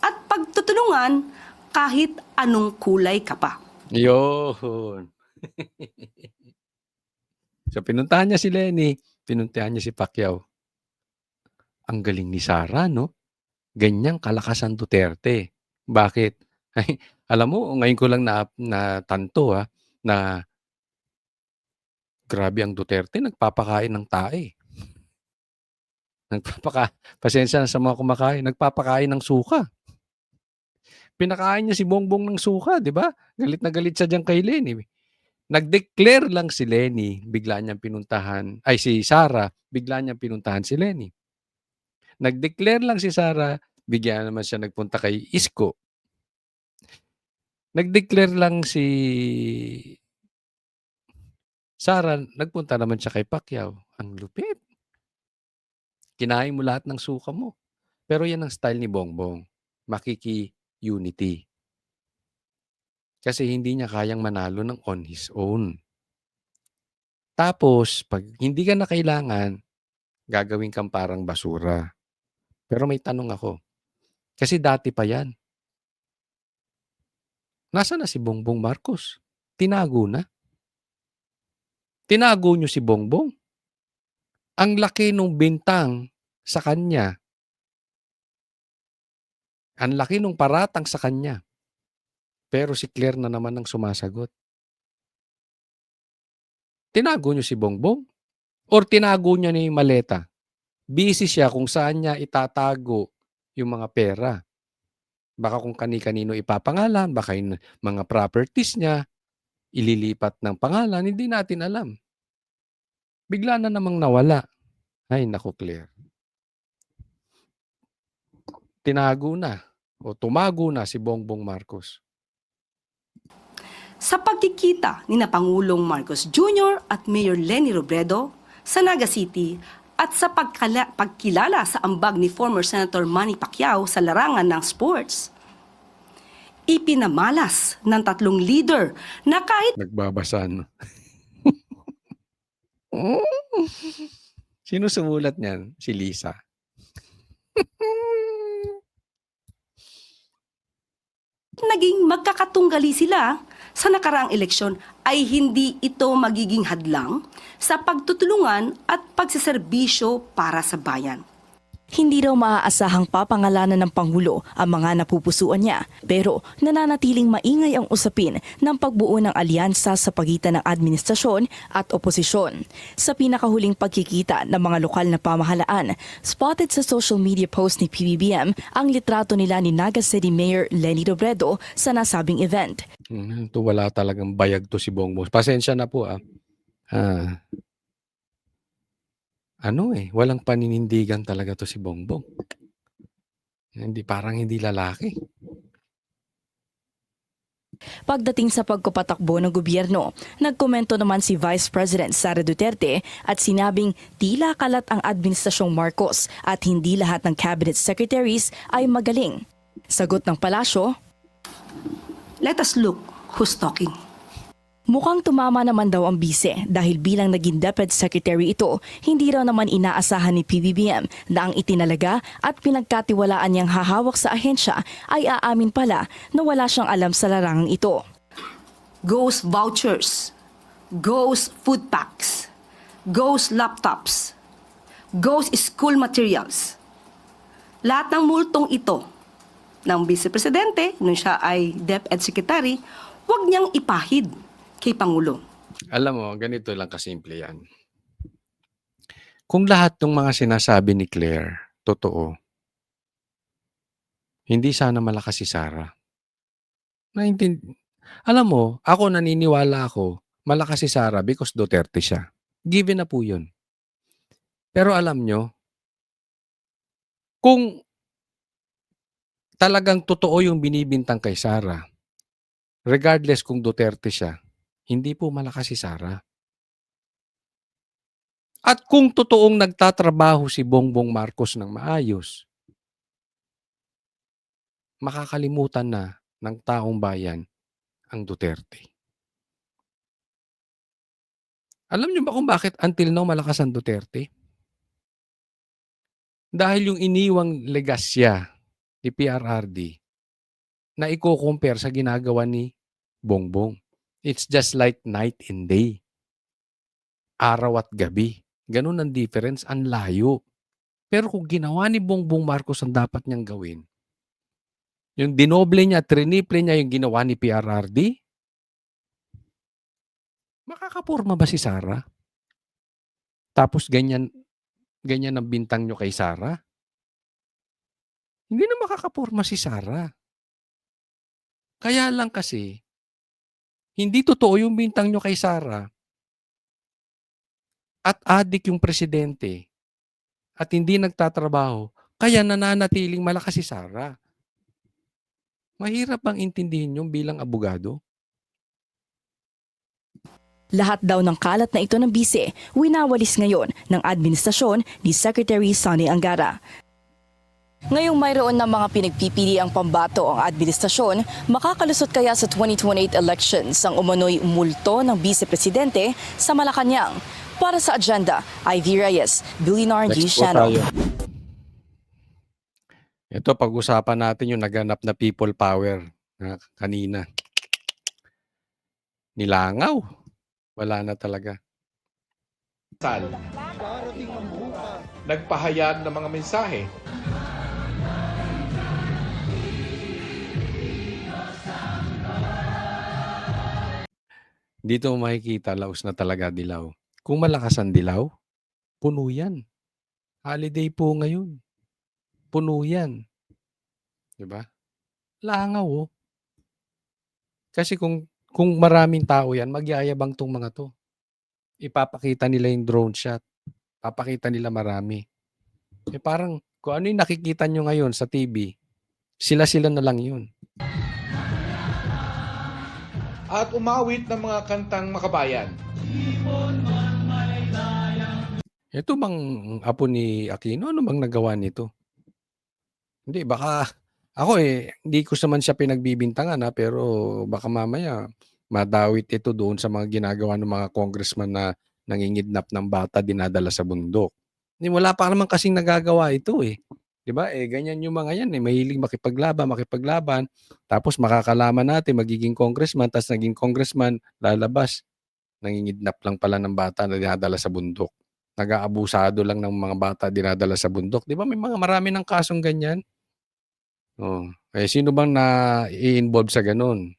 at pagtutulungan kahit anong kulay ka pa. Yun. So pinuntahan niya si Lenny, pinuntahan niya si Pacquiao. Ang galing ni Sara, no? Ganyang kalakas ang Duterte. Bakit? Ay, alam mo, ngayon ko lang natanto na grabe ang Duterte, nagpapakain ng tae. Pasensya na sa mga kumakain, nagpapakain ng suka. Pinakain niya si Bongbong ng suka, di ba? Galit na galit siya dyan kay Lenny. Nag-declare lang si Lenny, bigla niyang pinuntahan, si Sara, bigla niyang pinuntahan si Lenny. Nag-declare lang si Sara, bigla naman siya nagpunta kay Isko. Nag-declare lang si Sara, nagpunta naman siya kay Pacquiao. Ang lupit. Kinain mo lahat ng suka mo. Pero yan ang style ni Bongbong. Makiki-unity. Kasi hindi niya kayang manalo ng on his own. Tapos, pag hindi ka na kailangan, gagawin kang parang basura. Pero may tanong ako. Kasi dati pa yan. Nasaan na si Bongbong Marcos? Tinago na. Tinago niyo si Bongbong. Ang laki nung bintang sa kanya. Ang laki nung paratang sa kanya. Pero si Claire na naman ang sumasagot. Tinago niyo si Bongbong? Or tinago niya na yung maleta? Busy siya kung saan niya itatago yung mga pera. Baka kung kani-kanino ipapangalan, baka yung mga properties niya, ililipat ng pangalan, hindi natin alam. Bigla na namang nawala. Ay, naku, Claire. Tinago na o tumago na si Bongbong Marcos. Sa pagkikita ni na Pangulong Marcos Jr. at Mayor Leni Robredo sa Naga City at sa pagkilala sa ambag ni former Senator Manny Pacquiao sa larangan ng sports, ipinamalas ng tatlong leader na kahit Nagbabasa, no? Sino sumulat niyan? Si Lisa. naging magkakatunggali sila sa nakaraang eleksyon ay hindi ito magiging hadlang sa pagtutulungan at pagsiserbisyo para sa bayan. Hindi raw maaasahang papangalanan ng Pangulo ang mga napupusuan niya, pero nananatiling maingay ang usapin ng pagbuo ng alyansa sa pagitan ng administrasyon at oposisyon. Sa pinakahuling pagkikita ng mga lokal na pamahalaan, spotted sa social media post ni PBBM ang litrato nila ni Naga City Mayor Leni Robredo sa nasabing event. Ito wala talagang bayag to si Bongbong. Pasensya na po walang paninindigan talaga to si Bongbong. Parang hindi lalaki. Pagdating sa pagpapatakbo ng gobyerno, nagkomento naman si Vice President Sara Duterte at sinabing tila kalat ang administrasyong Marcos at hindi lahat ng cabinet secretaries ay magaling. Sagot ng palasyo, Let us look who's talking. mukhang tumama naman daw ang bise dahil bilang naging Deputy Secretary ito, hindi raw naman inaasahan ni PBBM na ang itinalaga at pinagkatiwalaan niyang hahawak sa ahensya ay aamin pala na wala siyang alam sa larangang ito. Goes vouchers, goes food packs, goes laptops, goes school materials. Lahat ng multong ito ng Vice Presidente, nung siya ay DepEd Secretary, huwag niyang ipahid kay Pangulo. Alam mo, ganito lang kasimple yan. Kung lahat ng mga sinasabi ni Claire, totoo, hindi sana malakas si Sara. Alam mo, ako naniniwala ako, malakas si Sara because Duterte siya. Given na po yun. Pero alam nyo, kung talagang totoo yung binibintang kay Sara, regardless kung Duterte siya, hindi po malakas si Sara. At kung totoong nagtatrabaho si Bongbong Marcos ng maayos, makakalimutan na ng taong bayan ang Duterte. Alam niyo ba kung bakit until now malakas ang Duterte? Dahil yung iniwang legasya ni PRRD na i-compare sa ginagawa ni Bongbong. It's just like night and day. Araw at gabi. Ganun ang difference, ang layo. Pero kung ginawa ni Bongbong Marcos ang dapat niyang gawin, yung dinoble niya, triniple niya yung ginawa ni PRRD, makakapurma ba si Sara? Tapos ganyan ang bintang nyo kay Sara? Hindi na makakapurma si Sara. Kaya lang kasi, hindi totoo yung bintang nyo kay Sara at adik yung presidente at hindi nagtatrabaho, kaya nananatiling malakas si Sara. Mahirap bang intindihin yung bilang abogado? Lahat daw ng kalat na ito ng bise, winawalis ngayon ng administrasyon ni Secretary Sonny Angara. Ngayong mayroon ng mga pinagpipili ang pambato ang administrasyon, makakalusot kaya sa 2028 elections ang umano'y multo ng vice-presidente sa Malacanang. Para sa agenda, Ivy Reyes, Billionaire News Next po Channel. tayo. Ito, pag-usapan natin yung naganap na people power kanina. Nilangaw. Wala na talaga. Nagpahayag ng mga mensahe. Dito mo makikita, laos na talaga dilaw. Kung malakas ang dilaw, puno yan. Holiday po ngayon. Puno yan. Diba? Langaw, oh. Kasi kung maraming tao yan, magyayabang tong mga to. Ipapakita nila yung drone shot. Papakita nila marami. Eh parang, kung ano yung nakikita nyo ngayon sa TV, sila-sila na lang yun. At umawit ng mga kantang makabayan. Ito bang apo ni Aquino? Ano bang nagawa nito? Hindi, baka ako hindi ko naman siya pinagbibintangan pero baka mamaya madawit ito doon sa mga ginagawa ng mga congressman na nangingidnap ng bata dinadala sa bundok. Wala pa naman kasing nagagawa ito eh. 'Di ba? Ganyan yung mga yan mahilig makipaglaban, tapos makakalaman natin magiging congressman, tapos naging congressman, lalabas. Nangingidnap lang pala ng bata na dinadala sa bundok. Nag-aabusado lang ng mga bata dinadala sa bundok. 'Di ba may marami ng kasong ganyan? Oh, sino bang na-i-involve sa ganun?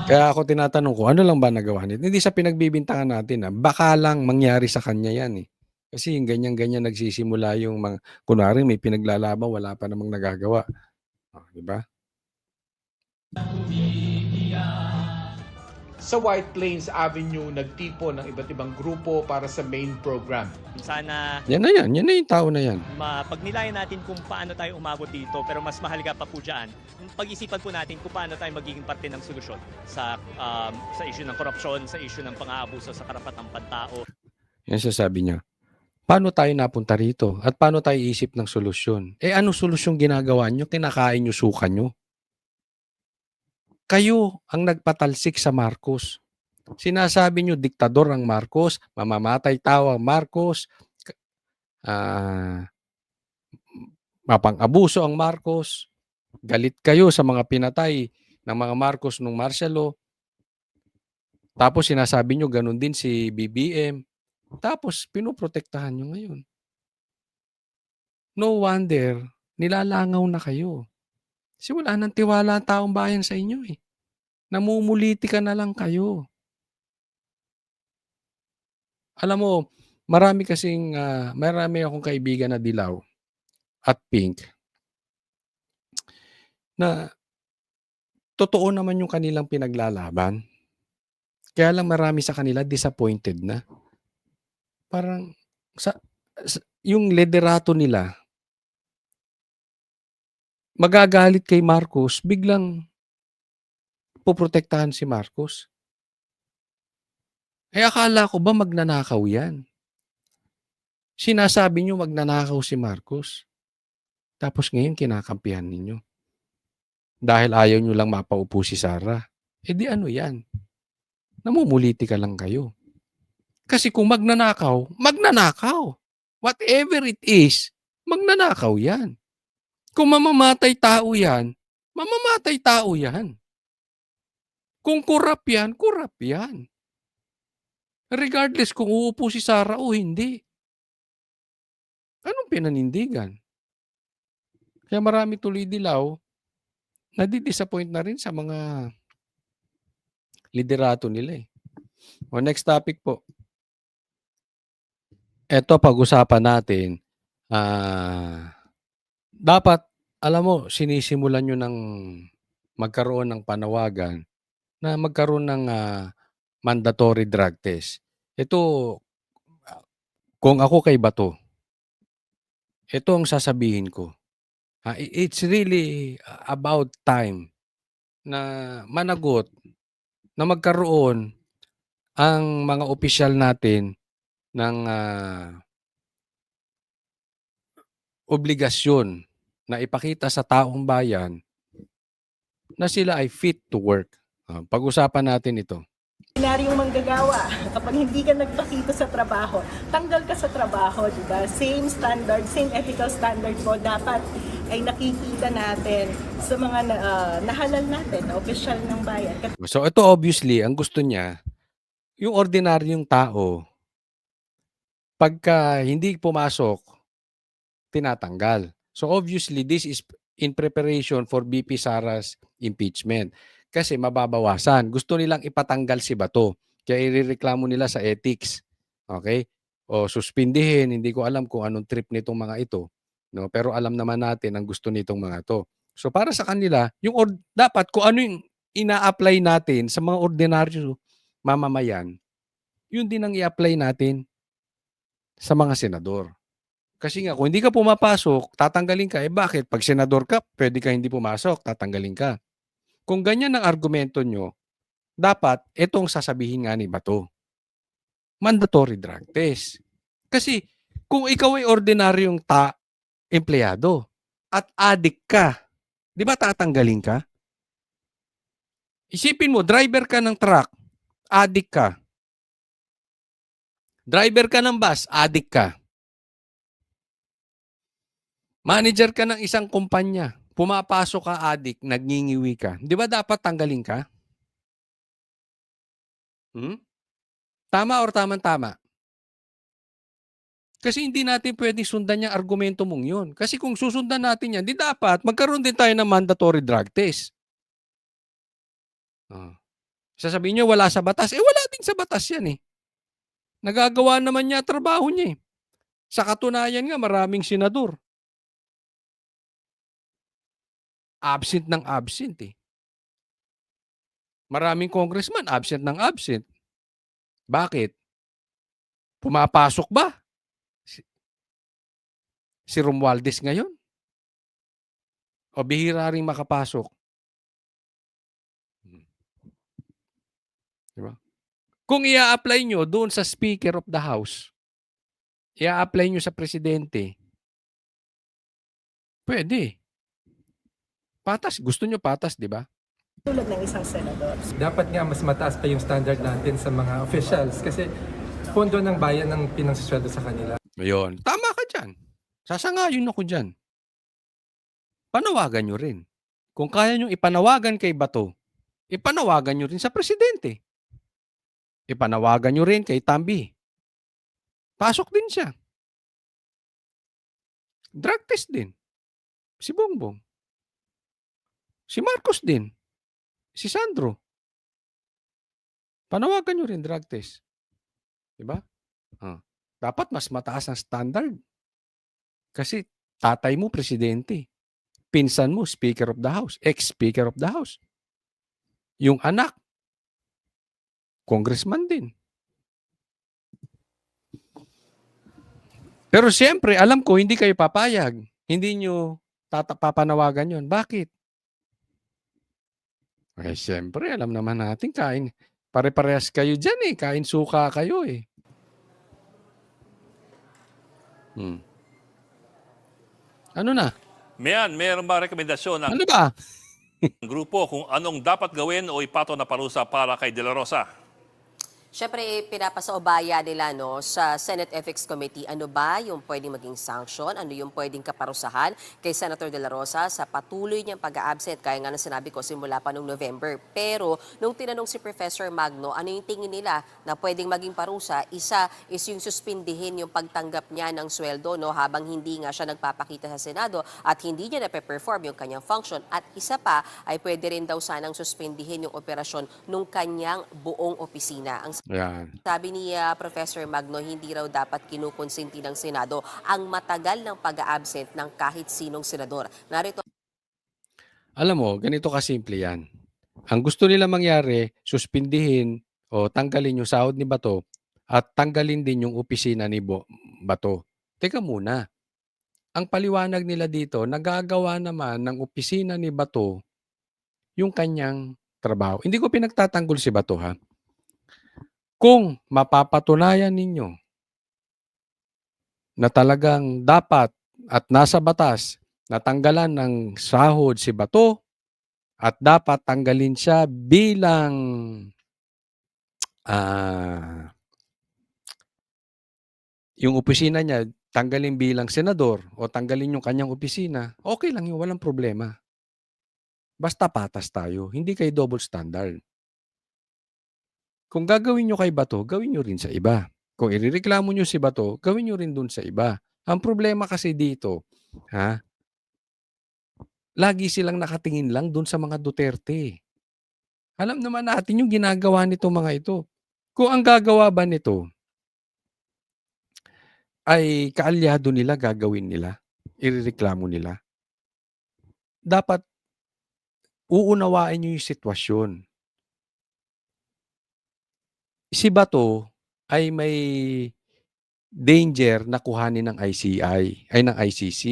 Kaya ako tinatanong ko, ano lang ba nagawa nito? Hindi sa pinagbibintangan natin baka lang mangyari sa kanya yan eh. Kasi yung ganyan-ganyan nagsisimula yung mga, kunwari may pinaglalaban, wala pa namang nagagawa. Di ba? Sa White Plains Avenue, nagtipon ng iba't ibang grupo para sa main program. Sana Yan na yung tao na yan. mapagnilayan natin kung paano tayo umabot dito, pero mas mahalaga pa po dyan, pag-isipan po natin kung paano tayo magiging parte ng solusyon sa issue ng korupsyon, sa issue ng pang-aabuso sa karapatang pantao. Yan sasabi niya. Paano tayo napunta rito? At paano tayo isip ng solusyon? Ano solusyon ginagawa nyo? Kinakain nyo, suka nyo? Kayo ang nagpatalsik sa Marcos. Sinasabi nyo, diktador ang Marcos, mamamatay tao ang Marcos, mapang-abuso ang Marcos, galit kayo sa mga pinatay ng mga Marcos nung martial law. Tapos sinasabi nyo, ganun din si BBM. Tapos pinoprotektahan nyo ngayon. No wonder, nilalangaw na kayo. Kasi wala nang tiwala ang taong bayan sa inyo eh. Namumuliti ka na lang kayo. Alam mo, marami akong kaibigan na dilaw at pink na totoo naman yung kanilang pinaglalaban. Kaya lang marami sa kanila disappointed na. Parang yung liderato nila magagalit kay Marcos, biglang poprotektahan si Marcos. Akala ko ba magnanakaw yan? Sinasabi nyo magnanakaw si Marcos. Tapos ngayon kinakampihan ninyo. Dahil ayaw nyo lang mapaupo si Sara. Di ano yan? Namumuliti ka lang kayo. Kasi kung magnanakaw, magnanakaw. Whatever it is, magnanakaw yan. Kung mamamatay tao yan, mamamatay tao yan. Kung kurap yan. Regardless kung uupo si Sara o hindi. Anong pinanindigan? Kaya marami tuloy dilaw, nadi-disappoint na rin sa mga liderato nila eh. Next topic po. Ito pag-usapan natin, dapat, alam mo, sinisimulan nyo ng magkaroon ng panawagan na magkaroon ng mandatory drug test. Ito, kung ako kay Bato, ito ang sasabihin ko. It's really about time na managot na magkaroon ang mga opisyal natin ng obligasyon na ipakita sa taong bayan na sila ay fit to work. Pag-usapan natin ito. Ordinaryong manggagawa, kapag hindi ka nagpakita sa trabaho, tanggal ka sa trabaho, di ba? Same standard, same ethical standard mo dapat ay nakikita natin sa mga nahalal natin na opisyal ng bayan. So ito obviously, ang gusto niya, yung ordinaryong tao, pagka hindi pumasok, tinatanggal. So obviously, this is in preparation for BP Sara's impeachment. Kasi mababawasan. Gusto nilang ipatanggal si Bato. Kaya irereklamo nila sa ethics. Okay? O suspindihin. Hindi ko alam kung anong trip nitong mga ito. No? Pero alam naman natin ang gusto nitong mga to. So para sa kanila, dapat kung ano yung ina-apply natin sa mga ordinaryo mamamayan, yun din ang i-apply natin sa mga senador. Kasi nga, kung hindi ka pumapasok, tatanggalin ka. Bakit? Pag senador ka, pwede ka hindi pumasok, tatanggalin ka. Kung ganyan ang argumento nyo, dapat itong sasabihin nga ni Bato. Mandatory drug test. Kasi kung ikaw ay ordinaryong empleyado at addict ka, di ba tatanggalin ka? Isipin mo, driver ka ng truck, addict ka. Driver ka ng bus, addict ka. Manager ka ng isang kumpanya, pumapasok ka addict, nagngingiwi ka. Di ba dapat tanggalin ka? Tama or tama-tama? Kasi hindi natin pwedeng sundan yung argumento mong yun. Kasi kung susundan natin yan, di dapat magkaroon din tayo ng mandatory drug test. Sasabihin nyo, wala sa batas. Wala din sa batas yan eh. Nagagawa naman niya trabaho niya eh. Sa katunayan nga, maraming senador. Absent ng absent eh. Maraming congressman, absent ng absent. Bakit? Pumapasok ba? Si Romualdez ngayon? O bihira ring makapasok? Diba? Kung i-apply nyo doon sa Speaker of the House, i-apply nyo sa Presidente, pwede. Patas. Gusto nyo patas, di ba? Tulad ng isang senador. Dapat nga mas mataas pa yung standard natin sa mga officials kasi pondo ng bayan ang pinangsusweldo sa kanila. Ayun. Tama ka dyan. Sasangayon ako dyan. Panawagan nyo rin. Kung kaya nyo ipanawagan kay Bato, ipanawagan nyo rin sa Presidente. Ipanawagan nyo rin kay Tambi. Pasok din siya. Drug test din. Si Bongbong. Si Marcos din. Si Sandro. Panawagan nyo rin drug test. Diba? Dapat mas mataas ang standard. Kasi tatay mo, presidente. Pinsan mo, Speaker of the House. Ex-Speaker of the House. Yung anak, congressman din. Pero siyempre, alam ko, hindi kayo papayag. Hindi nyo papanawagan yun. Bakit? Eh, siyempre, alam naman natin, pare-parehas kayo dyan eh. Kain suka kayo eh. Ano na? Mayroon ba rekomendasyon ng Ano ba? grupo kung anong dapat gawin o ipato na parusa para kay De La Rosa? Siyempre, pinapasaubaya nila sa Senate Ethics Committee, ano ba yung pwedeng maging sanction, ano yung pwedeng kaparusahan kay Senator De La Rosa sa patuloy niyang pag-absent, kaya nga na sinabi ko simula pa noong November. Pero nung tinanong si Professor Magno, ano yung tingin nila na pwedeng maging parusa, isa is yung suspindihin yung pagtanggap niya ng sweldo habang hindi nga siya nagpapakita sa Senado at hindi niya na-perform yung kanyang function. At isa pa ay pwede rin daw sanang suspindihin yung operasyon nung kanyang buong opisina. Ang Yan. sabi ni Professor Magno, hindi raw dapat kinukonsinti ng Senado ang matagal ng pag-absent ng kahit sinong senador. Narito. Alam mo, ganito kasimple yan. Ang gusto nila mangyari, suspindihin o tanggalin yung sahod ni Bato at tanggalin din yung opisina ni Bato. Teka muna. ang paliwanag nila dito, nagagawa naman ng opisina ni Bato yung kanyang trabaho. Hindi ko pinagtatanggol si Bato, ha. Kung mapapatunayan ninyo na talagang dapat at nasa batas na tanggalan ng sahod si Bato at dapat tanggalin siya bilang yung opisina niya tanggalin bilang senador o tanggalin yung kanyang opisina, okay lang yun, walang problema. Basta patas tayo, hindi kayo double standard. Kung gagawin nyo kay Bato, gawin nyo rin sa iba. Kung irereklamo nyo si Bato, gawin nyo rin dun sa iba. Ang problema kasi dito, lagi silang nakatingin lang dun sa mga Duterte. Alam naman natin yung ginagawa nito mga ito. Kung ang gagawa ba nito ay kaalyado nila, gagawin nila, irereklamo nila, dapat uunawain nyo yung sitwasyon. Si Bato ay may danger na kuhanin ng ng ICC.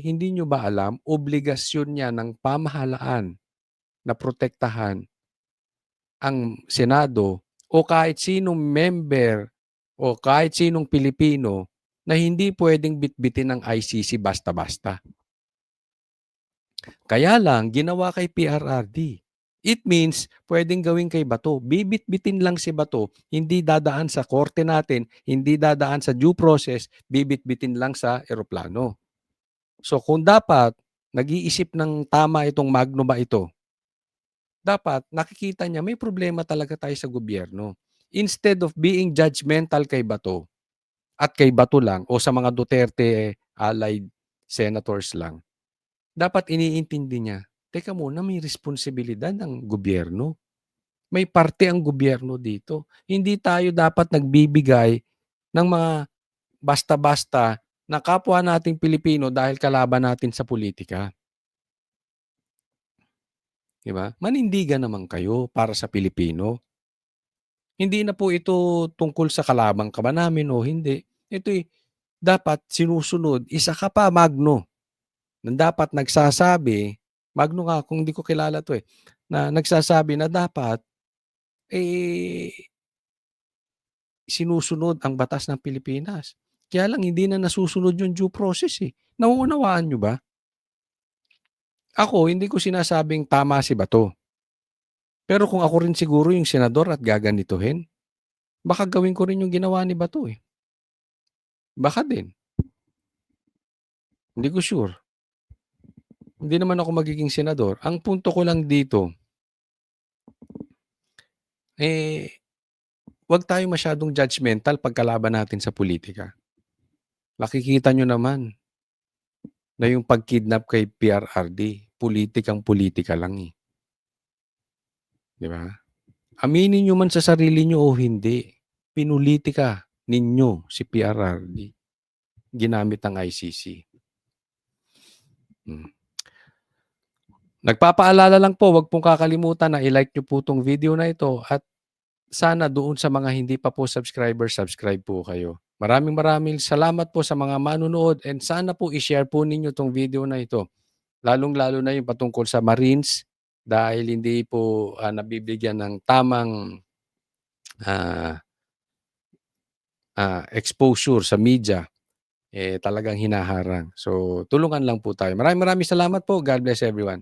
Hindi nyo ba alam, obligasyon niya ng pamahalaan na protektahan ang Senado o kahit sinong member o kahit sinong Pilipino na hindi pwedeng bitbitin ng ICC basta-basta. Kaya lang, ginawa kay PRRD. It means, pwedeng gawin kay Bato. Bibit-bitin lang si Bato, hindi dadaan sa korte natin, hindi dadaan sa due process, bibit-bitin lang sa eroplano. So kung dapat, nag-iisip ng tama itong Magno ba ito, dapat nakikita niya may problema talaga tayo sa gobyerno. Instead of being judgmental kay Bato, at kay Bato lang, o sa mga Duterte allied senators lang, dapat iniintindi niya, teka muna, may responsibilidad ng gobyerno. May parte ang gobyerno dito. Hindi tayo dapat nagbibigay ng mga basta-basta na kapwa nating Pilipino dahil kalaban natin sa politika. Diba? Manindigan naman kayo para sa Pilipino. Hindi na po ito tungkol sa kalabang ka ba namin o hindi. Ito'y dapat sinusunod. Isa ka pa, Magno, na dapat nagsasabi, Magno nga kung hindi ko kilala to na nagsasabi na dapat sinusunod ang batas ng Pilipinas. Kaya lang hindi na nasusunod yung due process Nauunawaan nyo ba? Ako, hindi ko sinasabing tama si Bato. Pero kung ako rin siguro yung senador at gaganituhin, baka gawin ko rin yung ginawa ni Bato Baka din. Hindi ko sure. Hindi naman ako magiging senador. Ang punto ko lang dito, wag tayo masyadong judgmental pagkalaban natin sa politika. Nakikita nyo naman na yung pagkidnap kay PRRD, politikang politika lang Di ba? Aminin nyo man sa sarili nyo o hindi, pinulitika ninyo si PRRD. Ginamit ang ICC. Nagpapaalala lang po, wag pong kakalimutan na i-like nyo po tong video na ito at sana doon sa mga hindi pa po subscribe po kayo. Maraming salamat po sa mga manunood and sana po i-share po ninyo tong video na ito. Lalong-lalo na yung patungkol sa Marines dahil hindi po nabibigyan ng tamang exposure sa media. Talagang hinaharang. So tulungan lang po tayo. Maraming salamat po. God bless everyone.